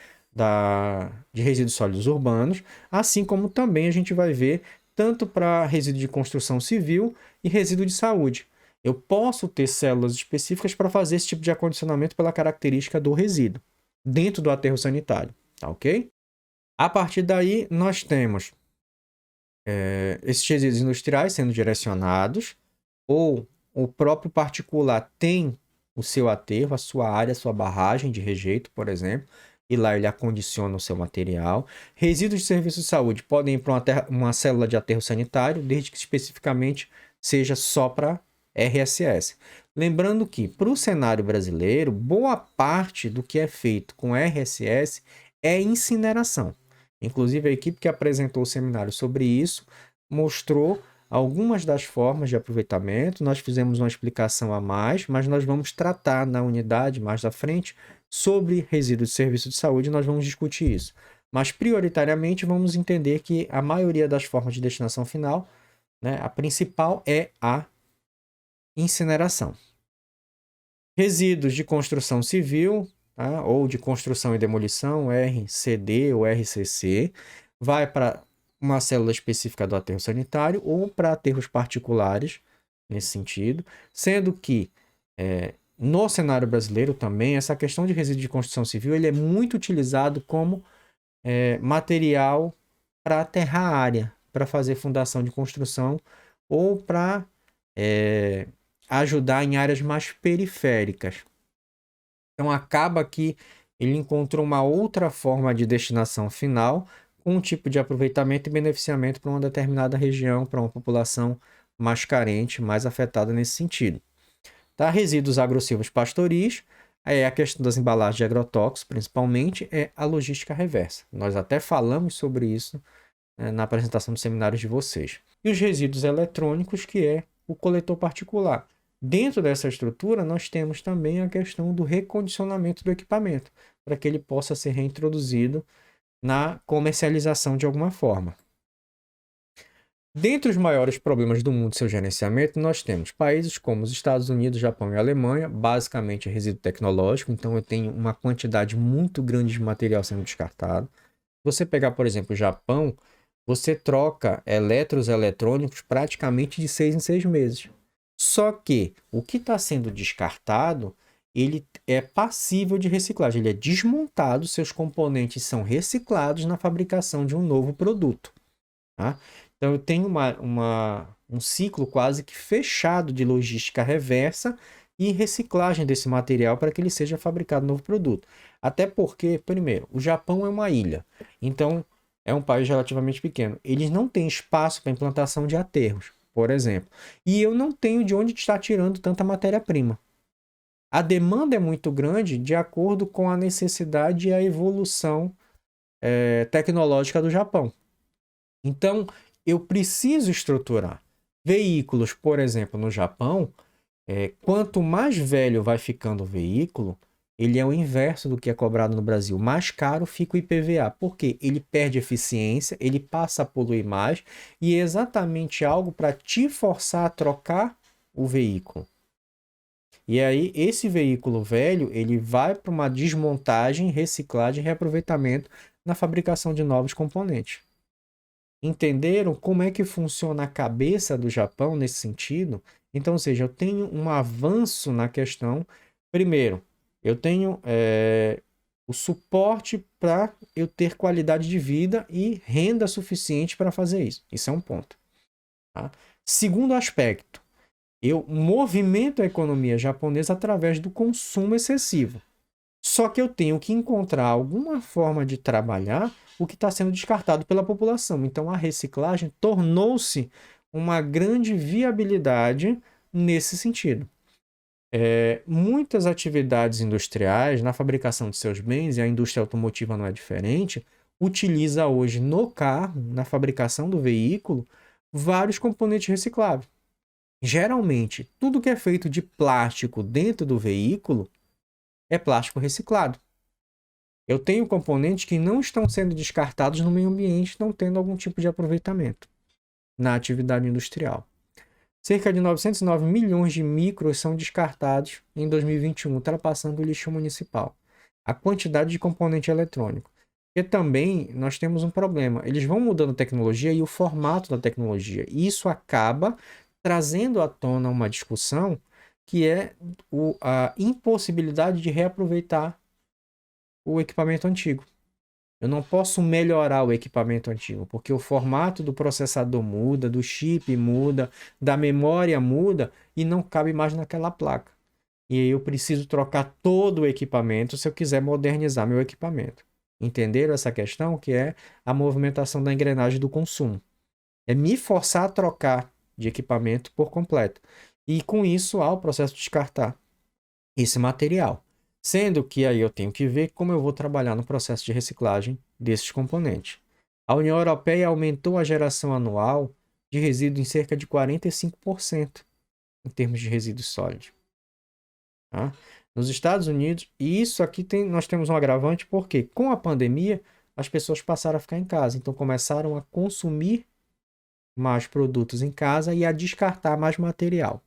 de resíduos sólidos urbanos, assim como também a gente vai ver tanto para resíduo de construção civil e resíduo de saúde. Eu posso ter células específicas para fazer esse tipo de acondicionamento pela característica do resíduo, dentro do aterro sanitário, tá ok? A partir daí, nós temos esses resíduos industriais sendo direcionados, ou o próprio particular tem o seu aterro, a sua área, a sua barragem de rejeito, por exemplo, e lá ele acondiciona o seu material. Resíduos de serviço de saúde podem ir para uma célula de aterro sanitário, desde que especificamente seja só para RSS. Lembrando que, para o cenário brasileiro, boa parte do que é feito com RSS é incineração. Inclusive, a equipe que apresentou o seminário sobre isso mostrou algumas das formas de aproveitamento. Nós fizemos uma explicação a mais, mas nós vamos tratar na unidade mais à frente sobre resíduos de serviço de saúde e nós vamos discutir isso. Mas, prioritariamente, vamos entender que a maioria das formas de destinação final, né, a principal é a incineração. Resíduos de construção civil, tá? Ou de construção e demolição, RCD ou RCC, vai para uma célula específica do aterro sanitário ou para aterros particulares, nesse sentido, sendo que no cenário brasileiro também, essa questão de resíduo de construção civil ele é muito utilizado como material para aterrar a área, para fazer fundação de construção ou para ajudar em áreas mais periféricas. Então acaba que ele encontrou uma outra forma de destinação final, com um tipo de aproveitamento e beneficiamento para uma determinada região, para uma população mais carente, mais afetada nesse sentido. Tá? Resíduos agressivos pastoris, a questão das embalagens de agrotóxicos, principalmente, é a logística reversa. Nós até falamos sobre isso, né, na apresentação dos seminários de vocês. E os resíduos eletrônicos, que é o coletor particular. Dentro dessa estrutura, nós temos também a questão do recondicionamento do equipamento, para que ele possa ser reintroduzido na comercialização de alguma forma. Dentre os maiores problemas do mundo e seu gerenciamento, nós temos países como os Estados Unidos, Japão e Alemanha, basicamente resíduo tecnológico, então eu tenho uma quantidade muito grande de material sendo descartado. Se você pegar, por exemplo, o Japão, você troca eletrônicos praticamente de 6 em 6 meses. Só que o que está sendo descartado, ele é passível de reciclagem, ele é desmontado, seus componentes são reciclados na fabricação de um novo produto. Tá? Então, eu tenho um ciclo quase que fechado de logística reversa e reciclagem desse material para que ele seja fabricado um novo produto. Até porque, primeiro, o Japão é uma ilha, então é um país relativamente pequeno. Eles não têm espaço para implantação de aterros, por exemplo. E eu não tenho de onde estar tirando tanta matéria-prima. A demanda é muito grande de acordo com a necessidade e a evolução tecnológica do Japão. Então, eu preciso estruturar. Veículos, por exemplo, no Japão, quanto mais velho vai ficando o veículo, ele é o inverso do que é cobrado no Brasil. Mais caro fica o IPVA, porque ele perde eficiência, ele passa a poluir mais, e é exatamente algo para te forçar a trocar o veículo. E aí, esse veículo velho, ele vai para uma desmontagem, reciclagem e reaproveitamento na fabricação de novos componentes. Entenderam como é que funciona a cabeça do Japão nesse sentido? Então, ou seja, eu tenho um avanço na questão. Primeiro, eu tenho o suporte para eu ter qualidade de vida e renda suficiente para fazer isso. Isso é um ponto. Tá? Segundo aspecto, eu movimento a economia japonesa através do consumo excessivo. Só que eu tenho que encontrar alguma forma de trabalhar o que está sendo descartado pela população. Então, a reciclagem tornou-se uma grande viabilidade nesse sentido. Muitas atividades industriais na fabricação de seus bens, e a indústria automotiva não é diferente, utiliza hoje no carro, na fabricação do veículo, vários componentes recicláveis. Geralmente, tudo que é feito de plástico dentro do veículo é plástico reciclado. Eu tenho componentes que não estão sendo descartados no meio ambiente, estão tendo algum tipo de aproveitamento na atividade industrial. Cerca de 909 milhões de micros são descartados em 2021, ultrapassando o lixo municipal. A quantidade de componente eletrônico. E também nós temos um problema. Eles vão mudando a tecnologia e o formato da tecnologia. E isso acaba trazendo à tona uma discussão que é a impossibilidade de reaproveitar o equipamento antigo. Eu não posso melhorar o equipamento antigo, porque o formato do processador muda, do chip muda, da memória muda e não cabe mais naquela placa. E aí eu preciso trocar todo o equipamento se eu quiser modernizar meu equipamento. Entenderam essa questão? Que é a movimentação da engrenagem do consumo. É me forçar a trocar de equipamento por completo. E com isso há o processo de descartar esse material. Sendo que aí eu tenho que ver como eu vou trabalhar no processo de reciclagem desses componentes. A União Europeia aumentou a geração anual de resíduos em cerca de 45% em termos de resíduos sólidos. Tá? Nos Estados Unidos, e isso aqui nós temos um agravante porque com a pandemia as pessoas passaram a ficar em casa, então começaram a consumir mais produtos em casa e a descartar mais material.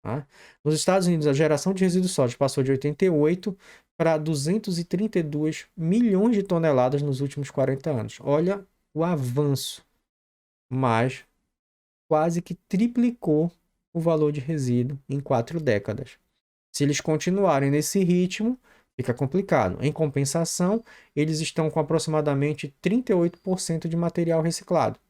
Tá? Nos Estados Unidos, a geração de resíduos sólidos passou de 88 para 232 milhões de toneladas nos últimos 40 anos. Olha o avanço, mas quase que triplicou o valor de resíduo em 4 décadas. Se eles continuarem nesse ritmo, fica complicado. Em compensação, eles estão com aproximadamente 38% de material reciclado.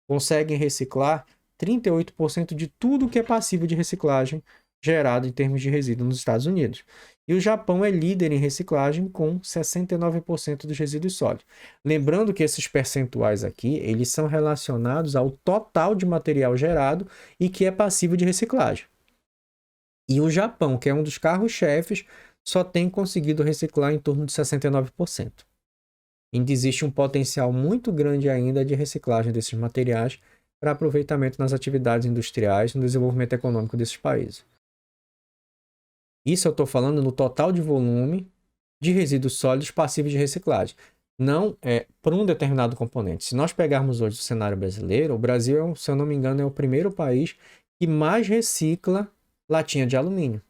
Conseguem reciclar 38% de tudo que é passível de reciclagem gerado em termos de resíduo nos Estados Unidos. E o Japão é líder em reciclagem com 69% dos resíduos sólidos. Lembrando que esses percentuais aqui, eles são relacionados ao total de material gerado e que é passível de reciclagem. E o Japão, que é um dos carros-chefes, só tem conseguido reciclar em torno de 69%. Ainda existe um potencial muito grande ainda de reciclagem desses materiais para aproveitamento nas atividades industriais e no desenvolvimento econômico desses países. Isso eu estou falando no total de volume de resíduos sólidos passíveis de reciclagem. Não é por um determinado componente. Se nós pegarmos hoje o cenário brasileiro, o Brasil, se eu não me engano, é o primeiro país que mais recicla latinha de alumínio.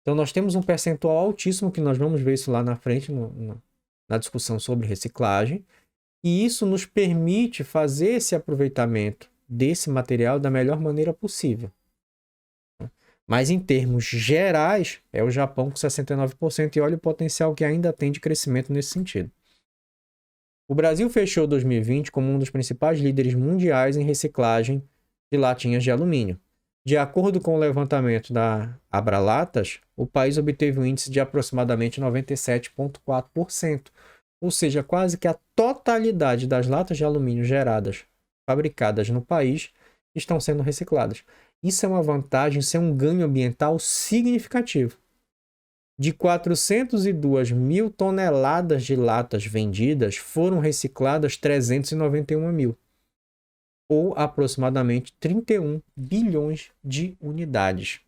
Então nós temos um percentual altíssimo, que nós vamos ver isso lá na frente na discussão sobre reciclagem, e isso nos permite fazer esse aproveitamento desse material da melhor maneira possível. Mas em termos gerais, é o Japão com 69% e olha o potencial que ainda tem de crescimento nesse sentido. O Brasil fechou 2020 como um dos principais líderes mundiais em reciclagem de latinhas de alumínio. De acordo com o levantamento da Abralatas, o país obteve um índice de aproximadamente 97,4%, ou seja, quase que a totalidade das latas de alumínio geradas, fabricadas no país, estão sendo recicladas. Isso é uma vantagem, isso é um ganho ambiental significativo. De 402 mil toneladas de latas vendidas, foram recicladas 391 mil, ou aproximadamente 31 bilhões de unidades.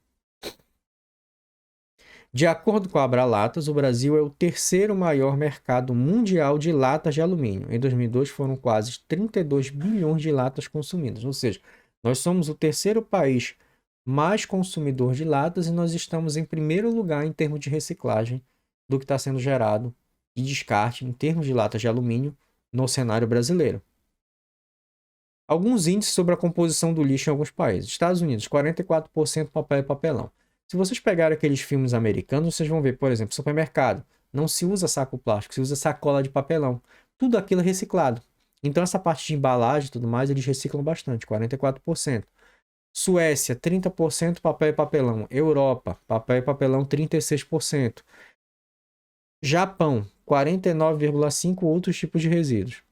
De acordo com a Abralatas, o Brasil é o terceiro maior mercado mundial de latas de alumínio. Em 2002 foram quase 32 bilhões de latas consumidas, ou seja, nós somos o terceiro país mais consumidor de latas e nós estamos em primeiro lugar em termos de reciclagem do que está sendo gerado e descarte em termos de latas de alumínio no cenário brasileiro. Alguns índices sobre a composição do lixo em alguns países. Estados Unidos, 44% papel e papelão. Se vocês pegarem aqueles filmes americanos, vocês vão ver, por exemplo, supermercado. Não se usa saco plástico, se usa sacola de papelão. Tudo aquilo é reciclado. Então, essa parte de embalagem e tudo mais, eles reciclam bastante, 44%. Suécia, 30% papel e papelão. Europa, papel e papelão, 36%. Japão, 49,5% outros tipos de resíduos.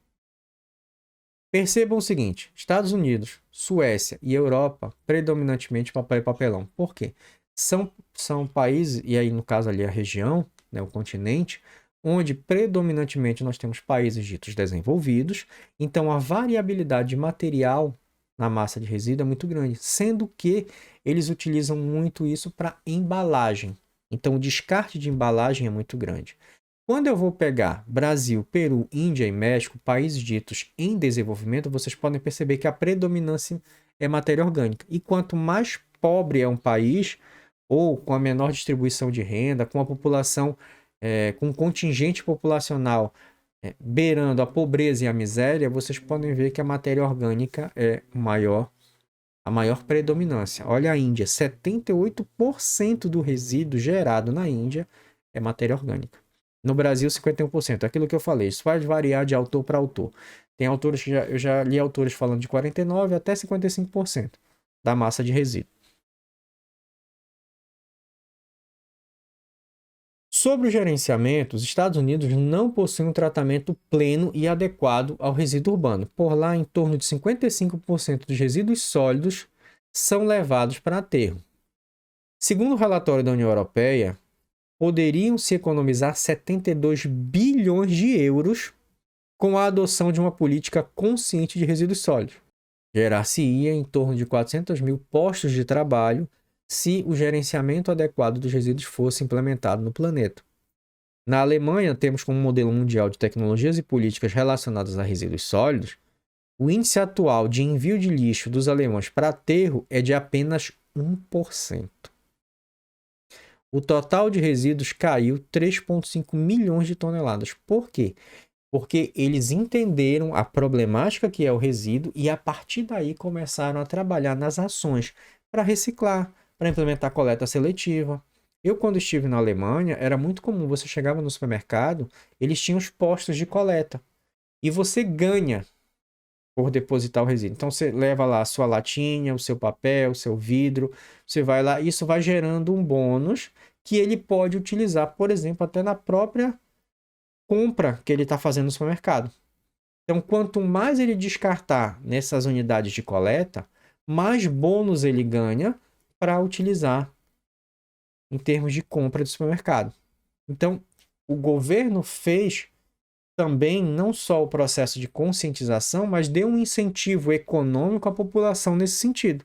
Percebam o seguinte, Estados Unidos, Suécia e Europa, predominantemente papel e papelão. Por quê? São países, e aí no caso ali a região, né, o continente, onde predominantemente nós temos países ditos desenvolvidos, então a variabilidade de material na massa de resíduo é muito grande, sendo que eles utilizam muito isso para embalagem. Então o descarte de embalagem é muito grande. Quando eu vou pegar Brasil, Peru, Índia e México, países ditos em desenvolvimento, vocês podem perceber que a predominância é matéria orgânica. E quanto mais pobre é um país, ou com a menor distribuição de renda, com a população, com um contingente populacional beirando a pobreza e a miséria, vocês podem ver que a matéria orgânica é a maior predominância. Olha a Índia, 78% do resíduo gerado na Índia é matéria orgânica. No Brasil, 51%. Aquilo que eu falei, isso vai variar de autor para autor. Tem autores que eu já li autores falando de 49% até 55% da massa de resíduo. Sobre o gerenciamento, os Estados Unidos não possuem um tratamento pleno e adequado ao resíduo urbano. Por lá, em torno de 55% dos resíduos sólidos são levados para aterro. Segundo o relatório da União Europeia, poderiam se economizar 72 bilhões de euros com a adoção de uma política consciente de resíduos sólidos. Gerar-se-ia em torno de 400 mil postos de trabalho se o gerenciamento adequado dos resíduos fosse implementado no planeta. Na Alemanha, temos como modelo mundial de tecnologias e políticas relacionadas a resíduos sólidos, o índice atual de envio de lixo dos alemães para aterro é de apenas 1%. O total de resíduos caiu 3,5 milhões de toneladas. Por quê? Porque eles entenderam a problemática que é o resíduo e, a partir daí, começaram a trabalhar nas ações para reciclar, para implementar coleta seletiva. Eu, quando estive na Alemanha, era muito comum, você chegava no supermercado, eles tinham os postos de coleta. E você ganha por depositar o resíduo. Então, você leva lá a sua latinha, o seu papel, o seu vidro, você vai lá, isso vai gerando um bônus que ele pode utilizar, por exemplo, até na própria compra que ele está fazendo no supermercado. Então, quanto mais ele descartar nessas unidades de coleta, mais bônus ele ganha para utilizar em termos de compra do supermercado. Então, o governo fez também não só o processo de conscientização, mas deu um incentivo econômico à população nesse sentido.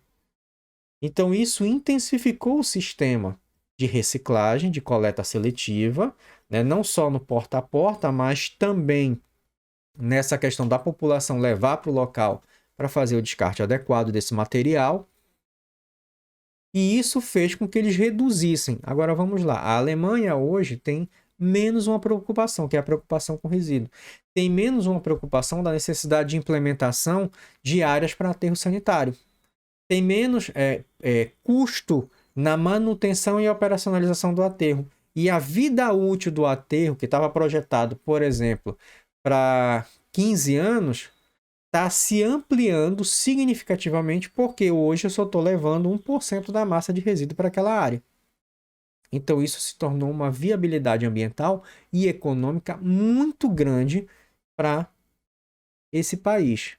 Então, isso intensificou o sistema de reciclagem, de coleta seletiva, né? Não só no porta a porta, mas também nessa questão da população levar para o local para fazer o descarte adequado desse material. E isso fez com que eles reduzissem. Agora vamos lá. A Alemanha hoje tem menos uma preocupação, que é a preocupação com resíduo. Tem menos uma preocupação da necessidade de implementação de áreas para aterro sanitário. Tem menos custo na manutenção e operacionalização do aterro. E a vida útil do aterro, que estava projetado, por exemplo, para 15 anos, está se ampliando significativamente, porque hoje eu só estou levando 1% da massa de resíduo para aquela área. Então, isso se tornou uma viabilidade ambiental e econômica muito grande para esse país,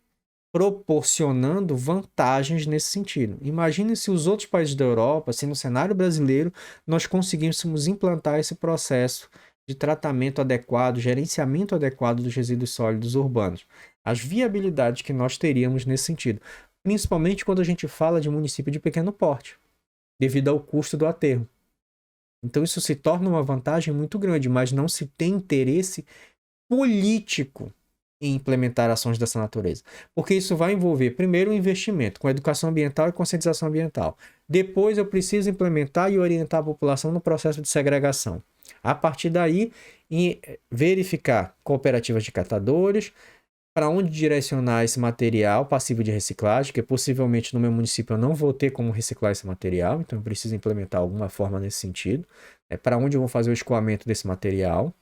proporcionando vantagens nesse sentido. Imagine se os outros países da Europa, se no cenário brasileiro, nós conseguíssemos implantar esse processo de tratamento adequado, gerenciamento adequado dos resíduos sólidos urbanos. As viabilidades que nós teríamos nesse sentido, principalmente quando a gente fala de município de pequeno porte, devido ao custo do aterro. Então isso se torna uma vantagem muito grande, mas não se tem interesse político em implementar ações dessa natureza. Porque isso vai envolver, primeiro, o investimento com educação ambiental e conscientização ambiental. Depois, eu preciso implementar e orientar a população no processo de segregação. A partir daí, verificar cooperativas de catadores, para onde direcionar esse material passivo de reciclagem, que possivelmente no meu município eu não vou ter como reciclar esse material, então eu preciso implementar alguma forma nesse sentido. Para onde eu vou fazer o escoamento desse material.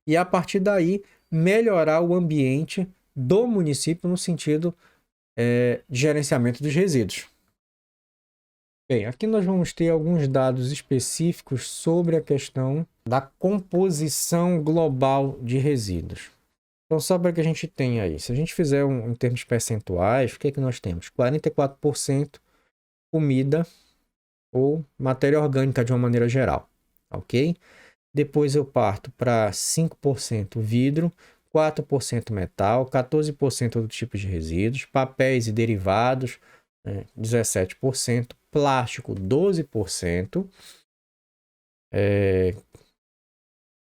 E a partir daí, melhorar o ambiente do município no sentido de gerenciamento dos resíduos. Bem, aqui nós vamos ter alguns dados específicos sobre a questão da composição global de resíduos. Então, só para que a gente tenha aí, se a gente fizer em termos percentuais, o que é que nós temos? 44% comida ou matéria orgânica de uma maneira geral, ok? Depois eu parto para 5% vidro, 4% metal, 14% do tipo de resíduos, papéis e derivados, 17%, plástico, 12%,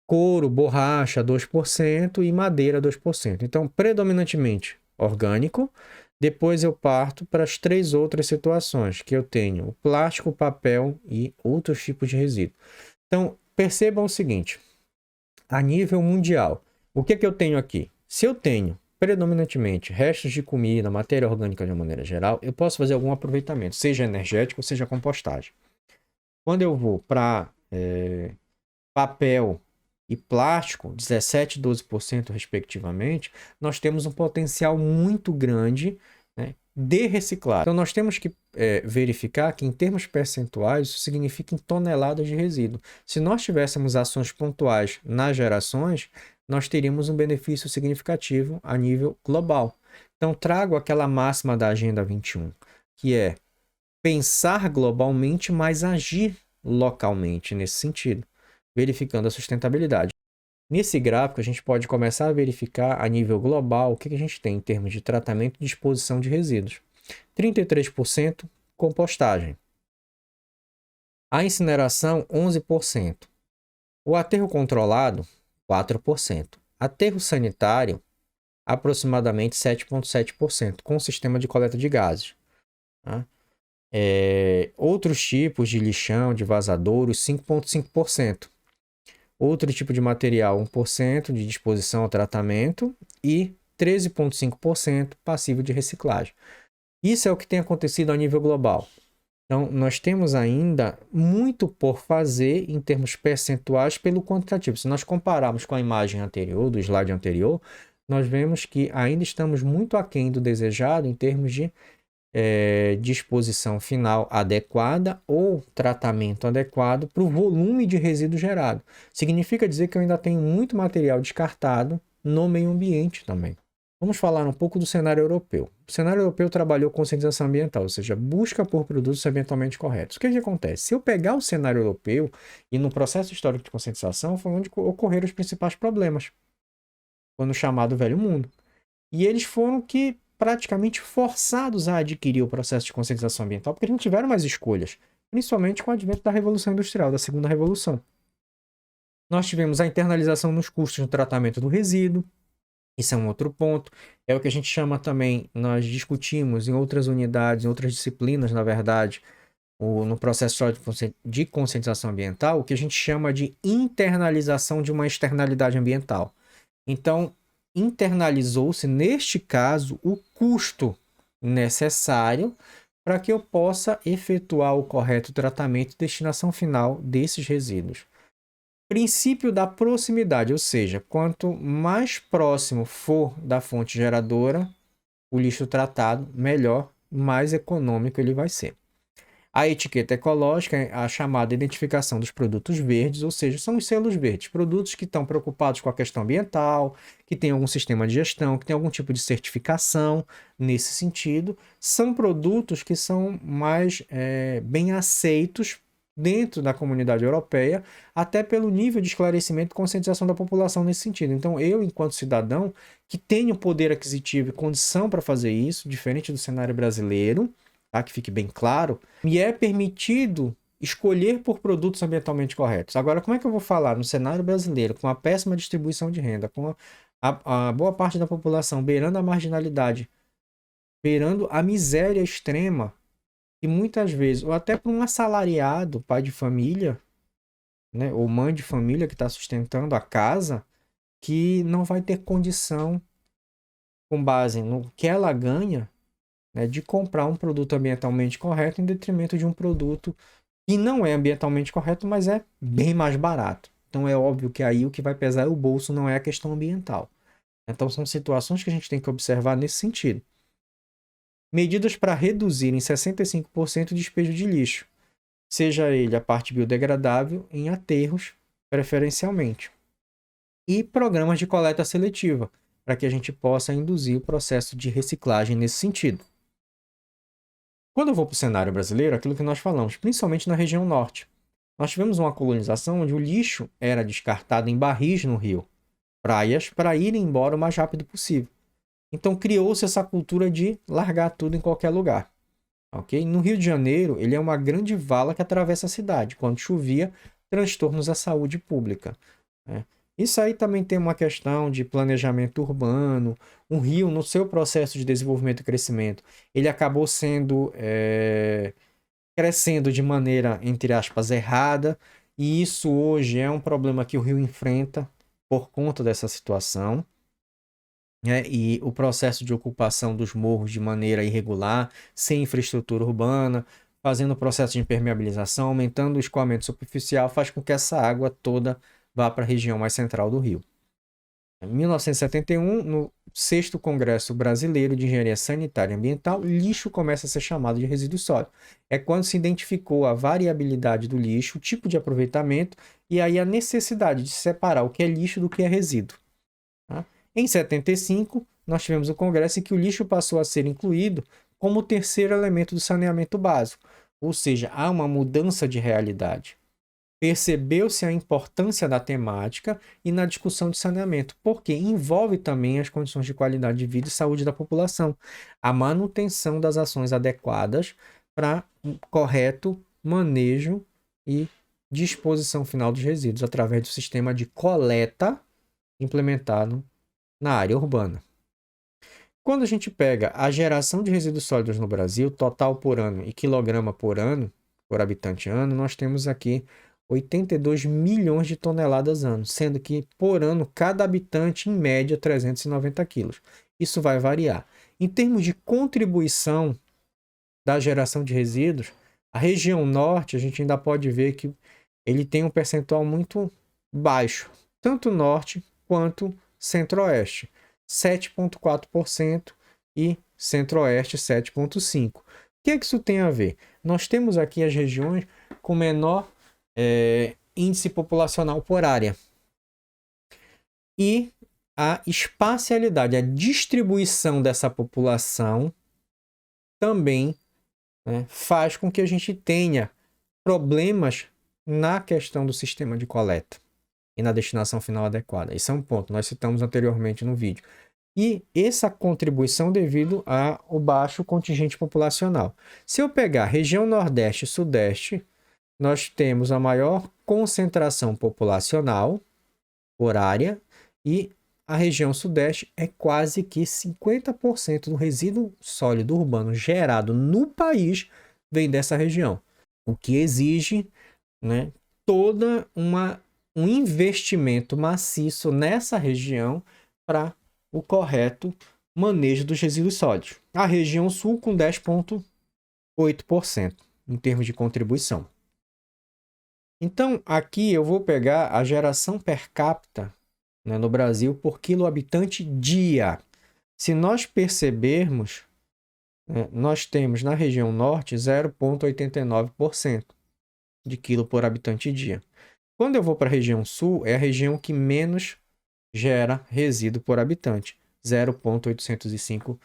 couro, borracha, 2% e madeira, 2%. Então, predominantemente orgânico. Depois eu parto para as 3 outras situações, que eu tenho o plástico, papel e outros tipos de resíduo. Então, percebam o seguinte, a nível mundial, o que eu tenho aqui? Se eu tenho predominantemente restos de comida, matéria orgânica de uma maneira geral, eu posso fazer algum aproveitamento, seja energético, seja compostagem. Quando eu vou para papel e plástico, 17% e 12% respectivamente, nós temos um potencial muito grande, né, de reciclar. Então, nós temos que verificar que, em termos percentuais, isso significa em toneladas de resíduo. Se nós tivéssemos ações pontuais nas gerações, nós teríamos um benefício significativo a nível global. Então, trago aquela máxima da Agenda 21, que é pensar globalmente, mas agir localmente nesse sentido, verificando a sustentabilidade. Nesse gráfico, a gente pode começar a verificar a nível global o que a gente tem em termos de tratamento e disposição de resíduos. 33% compostagem. A incineração, 11%. O aterro controlado, 4%. Aterro sanitário, aproximadamente 7,7%, com sistema de coleta de gases. Tá? Outros tipos de lixão, de vazadouros, 5,5%. Outro tipo de material, 1% de disposição ao tratamento e 13,5% passivo de reciclagem. Isso é o que tem acontecido a nível global. Então, nós temos ainda muito por fazer em termos percentuais pelo quantitativo. Se nós compararmos com a imagem anterior, do slide anterior, nós vemos que ainda estamos muito aquém do desejado em termos de disposição final adequada ou tratamento adequado para o volume de resíduo gerado. Significa dizer que eu ainda tenho muito material descartado no meio ambiente também. Vamos falar um pouco do cenário europeu. O cenário europeu trabalhou conscientização ambiental, ou seja, busca por produtos ambientalmente corretos. O que acontece? Se eu pegar o cenário europeu e no processo histórico de conscientização foi onde ocorreram os principais problemas. Foi no chamado Velho Mundo. E eles foram praticamente forçados a adquirir o processo de conscientização ambiental, porque eles não tiveram mais escolhas, principalmente com o advento da Revolução Industrial, da Segunda Revolução. Nós tivemos a internalização nos custos do tratamento do resíduo, isso é um outro ponto, é o que a gente chama também, nós discutimos em outras unidades, em outras disciplinas, na verdade, no processo de conscientização ambiental, o que a gente chama de internalização de uma externalidade ambiental. Então, internalizou-se, neste caso, o custo necessário para que eu possa efetuar o correto tratamento e destinação final desses resíduos. Princípio da proximidade, ou seja, quanto mais próximo for da fonte geradora, o lixo tratado, melhor, mais econômico ele vai ser. A etiqueta ecológica é a chamada identificação dos produtos verdes, ou seja, são os selos verdes, produtos que estão preocupados com a questão ambiental, que têm algum sistema de gestão, que tem algum tipo de certificação nesse sentido. São produtos que são mais bem aceitos dentro da comunidade europeia, até pelo nível de esclarecimento e conscientização da população nesse sentido. Então, eu, enquanto cidadão, que tenho poder aquisitivo e condição para fazer isso, diferente do cenário brasileiro, tá? Que fique bem claro, me é permitido escolher por produtos ambientalmente corretos. Agora, como é que eu vou falar no cenário brasileiro, com a péssima distribuição de renda, com a boa parte da população beirando a marginalidade, beirando a miséria extrema, e muitas vezes, ou até para um assalariado, pai de família, né, ou mãe de família que está sustentando a casa, que não vai ter condição, com base no que ela ganha, né, de comprar um produto ambientalmente correto em detrimento de um produto que não é ambientalmente correto, mas é bem mais barato. Então é óbvio que aí o que vai pesar é o bolso, não é a questão ambiental. Então são situações que a gente tem que observar nesse sentido. Medidas para reduzir em 65% o despejo de lixo, seja ele a parte biodegradável em aterros, preferencialmente. E programas de coleta seletiva, para que a gente possa induzir o processo de reciclagem nesse sentido. Quando eu vou para o cenário brasileiro, aquilo que nós falamos, principalmente na região norte, nós tivemos uma colonização onde o lixo era descartado em barris no rio, praias, para ir embora o mais rápido possível. Então criou-se essa cultura de largar tudo em qualquer lugar. Okay? No Rio de Janeiro, ele é uma grande vala que atravessa a cidade. Quando chovia, transtornos à saúde pública. Né? Isso aí também tem uma questão de planejamento urbano. Um rio, no seu processo de desenvolvimento e crescimento, ele acabou sendo crescendo de maneira, entre aspas, errada. E isso hoje é um problema que o rio enfrenta por conta dessa situação. E o processo de ocupação dos morros de maneira irregular, sem infraestrutura urbana, fazendo o processo de impermeabilização, aumentando o escoamento superficial, faz com que essa água toda vá para a região mais central do rio. Em 1971, no 6º Congresso Brasileiro de Engenharia Sanitária e Ambiental, lixo começa a ser chamado de resíduo sólido. É quando se identificou a variabilidade do lixo, o tipo de aproveitamento e aí a necessidade de separar o que é lixo do que é resíduo. Tá? Em 75, nós tivemos o congresso em que o lixo passou a ser incluído como o terceiro elemento do saneamento básico, ou seja, há uma mudança de realidade. Percebeu-se a importância da temática e na discussão de saneamento, porque envolve também as condições de qualidade de vida e saúde da população, a manutenção das ações adequadas para um correto manejo e disposição final dos resíduos através do sistema de coleta implementado na área urbana. Quando a gente pega a geração de resíduos sólidos no Brasil, total por ano e quilograma por ano, por habitante ano, nós temos aqui 82 milhões de toneladas ano, sendo que por ano cada habitante, em média, 390 quilos. Isso vai variar. Em termos de contribuição da geração de resíduos, a região norte, a gente ainda pode ver que ele tem um percentual muito baixo, tanto norte quanto centro-oeste, 7,4% e centro-oeste, 7,5%. O que é que isso tem a ver? Nós temos aqui as regiões com menor índice populacional por área. E a espacialidade, a distribuição dessa população também, né, faz com que a gente tenha problemas na questão do sistema de coleta e na destinação final adequada. Esse é um ponto, nós citamos anteriormente no vídeo. E essa contribuição devido ao baixo contingente populacional. Se eu pegar região Nordeste e Sudeste, nós temos a maior concentração populacional por área e a região Sudeste é quase que 50% do resíduo sólido urbano gerado no país vem dessa região, o que exige, né, toda um investimento maciço nessa região para o correto manejo dos resíduos sólidos. A região Sul com 8% em termos de contribuição. Então, aqui eu vou pegar a geração per capita, né, no Brasil por quilo habitante dia. Se nós percebermos, nós temos na região norte 0,89% de quilo por habitante dia. Quando eu vou para a região sul, é a região que menos gera resíduo por habitante, 0,805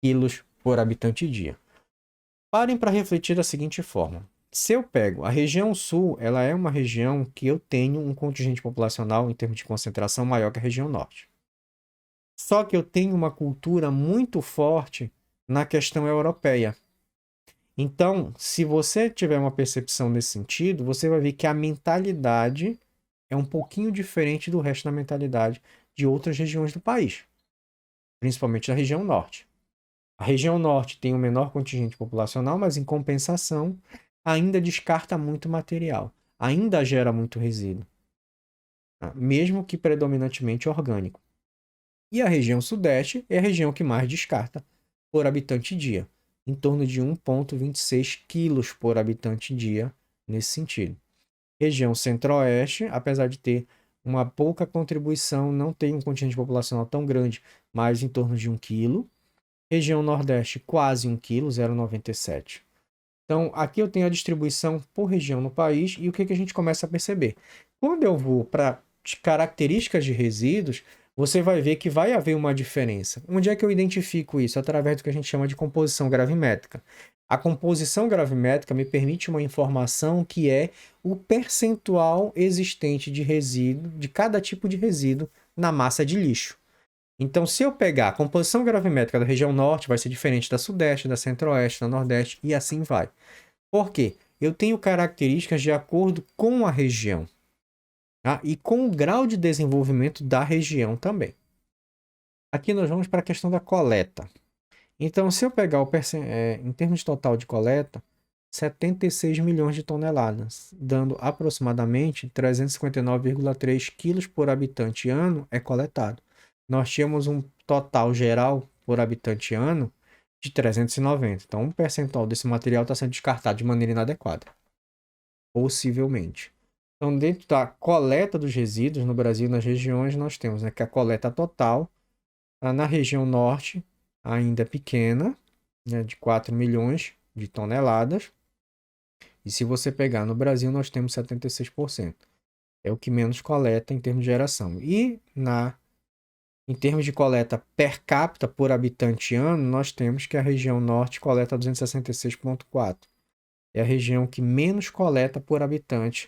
quilos por habitante dia. Parem para refletir da seguinte forma. Se eu pego a região sul, ela é uma região que eu tenho um contingente populacional em termos de concentração maior que a região norte. Só que eu tenho uma cultura muito forte na questão europeia. Então, se você tiver uma percepção nesse sentido, você vai ver que a mentalidade é um pouquinho diferente do resto da mentalidade de outras regiões do país, principalmente da região norte. A região norte tem um menor contingente populacional, mas em compensação ainda descarta muito material, ainda gera muito resíduo, tá? Mesmo que predominantemente orgânico. E a região sudeste é a região que mais descarta por habitante dia, em torno de 1,26 quilos por habitante dia nesse sentido. Região centro-oeste, apesar de ter uma pouca contribuição, não tem um contingente populacional tão grande, mas em torno de 1 quilo. Região nordeste, quase 1 quilo, 0,97. Então, aqui eu tenho a distribuição por região no país e o que a gente começa a perceber? Quando eu vou para características de resíduos, você vai ver que vai haver uma diferença. Onde é que eu identifico isso? Através do que a gente chama de composição gravimétrica. A composição gravimétrica me permite uma informação que é o percentual existente de resíduo, de cada tipo de resíduo na massa de lixo. Então, se eu pegar a composição gravimétrica da região norte, vai ser diferente da sudeste, da centro-oeste, da nordeste e assim vai. Por quê? Eu tenho características de acordo com a região, tá? E com o grau de desenvolvimento da região também. Aqui nós vamos para a questão da coleta. Então, se eu pegar em termos de total de coleta, 76 milhões de toneladas, dando aproximadamente 359,3 quilos por habitante ano é coletado. Nós tínhamos um total geral por habitante ano de 390. Então, um percentual desse material está sendo descartado de maneira inadequada. Possivelmente. Então, dentro da coleta dos resíduos no Brasil, nas regiões, nós temos, que a coleta total, na região norte, ainda é pequena, de 4 milhões de toneladas. E se você pegar no Brasil, nós temos 76%. É o que menos coleta em termos de geração. E em termos de coleta per capita por habitante ano, nós temos que a região norte coleta 266,4. É a região que menos coleta por habitante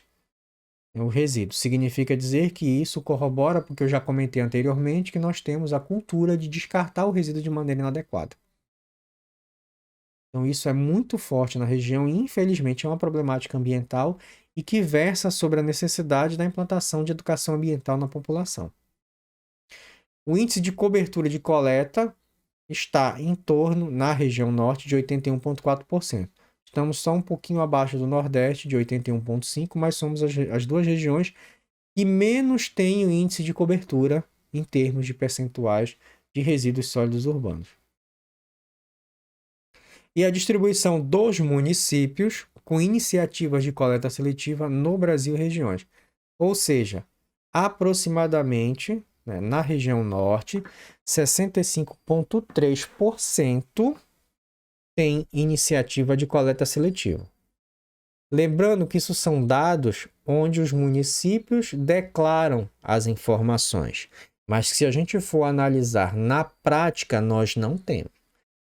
o resíduo. Significa dizer que isso corrobora, porque eu já comentei anteriormente, que nós temos a cultura de descartar o resíduo de maneira inadequada. Então, isso é muito forte na região e, infelizmente, é uma problemática ambiental e que versa sobre a necessidade da implantação de educação ambiental na população. O índice de cobertura de coleta está em torno, na região norte, de 81,4%. Estamos só um pouquinho abaixo do Nordeste, de 81,5%, mas somos as duas regiões que menos têm o índice de cobertura em termos de percentuais de resíduos sólidos urbanos. E a distribuição dos municípios com iniciativas de coleta seletiva no Brasil e regiões. Ou seja, aproximadamente, na região norte, 65,3% tem iniciativa de coleta seletiva. Lembrando que isso são dados onde os municípios declaram as informações. Mas se a gente for analisar na prática, nós não temos.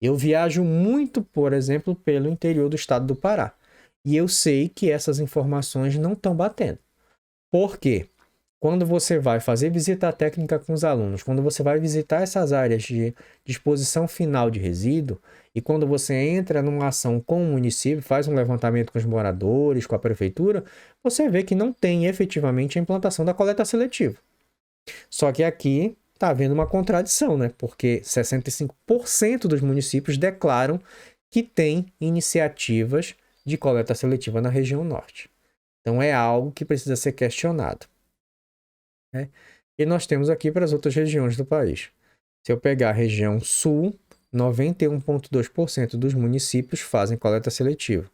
Eu viajo muito, por exemplo, pelo interior do estado do Pará. E eu sei que essas informações não estão batendo. Por quê? Quando você vai fazer visita técnica com os alunos, quando você vai visitar essas áreas de disposição final de resíduo, e quando você entra numa ação com o município, faz um levantamento com os moradores, com a prefeitura, você vê que não tem efetivamente a implantação da coleta seletiva. Só que aqui está havendo uma contradição, né? Porque 65% dos municípios declaram que tem iniciativas de coleta seletiva na região norte. Então é algo que precisa ser questionado. E nós temos aqui para as outras regiões do país. Se eu pegar a região sul, 91,2% dos municípios fazem coleta seletiva.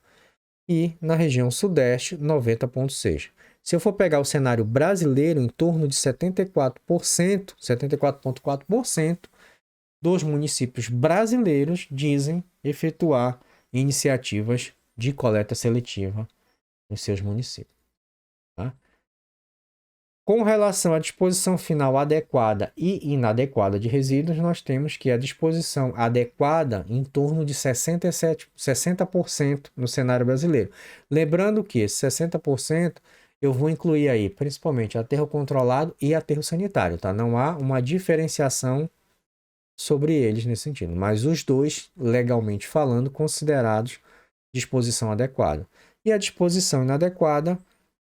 E na região sudeste, 90,6%. Se eu for pegar o cenário brasileiro, em torno de 74%, 74,4% dos municípios brasileiros dizem efetuar iniciativas de coleta seletiva nos seus municípios. Tá? Com relação à disposição final adequada e inadequada de resíduos, nós temos que a disposição adequada em torno de 60% no cenário brasileiro. Lembrando que esse 60% eu vou incluir aí principalmente aterro controlado e aterro sanitário, tá? Não há uma diferenciação sobre eles nesse sentido, mas os dois, legalmente falando, considerados disposição adequada. E a disposição inadequada,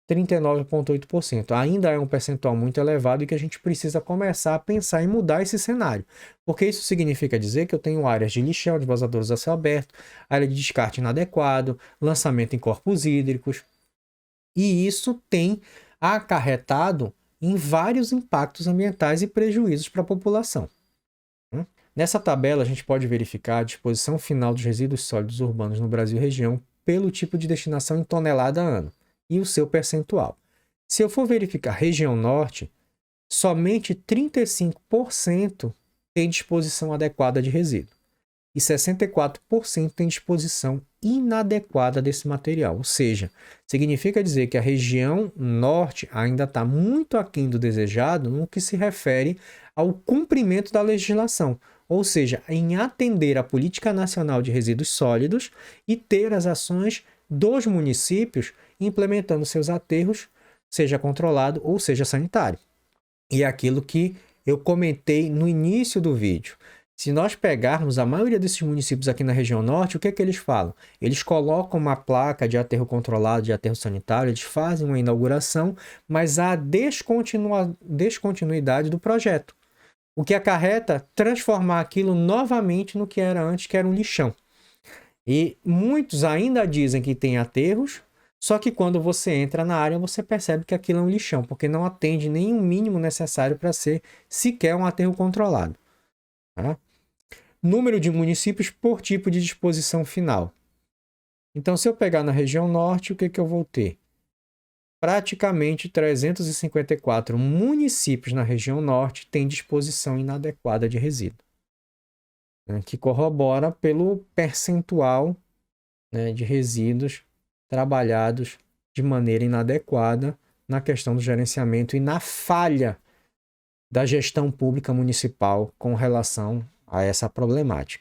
39,8%. Ainda é um percentual muito elevado e que a gente precisa começar a pensar em mudar esse cenário. Porque isso significa dizer que eu tenho áreas de lixão, de vazadouros a céu aberto, área de descarte inadequado, lançamento em corpos hídricos. E isso tem acarretado em vários impactos ambientais e prejuízos para a população. Nessa tabela, a gente pode verificar a disposição final dos resíduos sólidos urbanos no Brasil e região pelo tipo de destinação em tonelada a ano e o seu percentual. Se eu for verificar região norte, somente 35% tem disposição adequada de resíduo e 64% tem disposição inadequada desse material. Ou seja, significa dizer que a região norte ainda está muito aquém do desejado no que se refere ao cumprimento da legislação, ou seja, em atender à Política Nacional de Resíduos Sólidos e ter as ações dos municípios implementando seus aterros, seja controlado ou seja sanitário. E é aquilo que eu comentei no início do vídeo. Se nós pegarmos a maioria desses municípios aqui na região norte, o que é que eles falam? Eles colocam uma placa de aterro controlado, de aterro sanitário, eles fazem uma inauguração, mas há descontinuidade do projeto. O que acarreta transformar aquilo novamente no que era antes, que era um lixão. E muitos ainda dizem que tem aterros, só que quando você entra na área, você percebe que aquilo é um lixão, porque não atende nem o mínimo necessário para ser sequer um aterro controlado. Tá? Número de municípios por tipo de disposição final. Então, se eu pegar na região norte, o que eu vou ter? Praticamente 354 municípios na região norte têm disposição inadequada de resíduo, né, que corrobora pelo percentual, né, de resíduos trabalhados de maneira inadequada na questão do gerenciamento e na falha da gestão pública municipal com relação a essa problemática.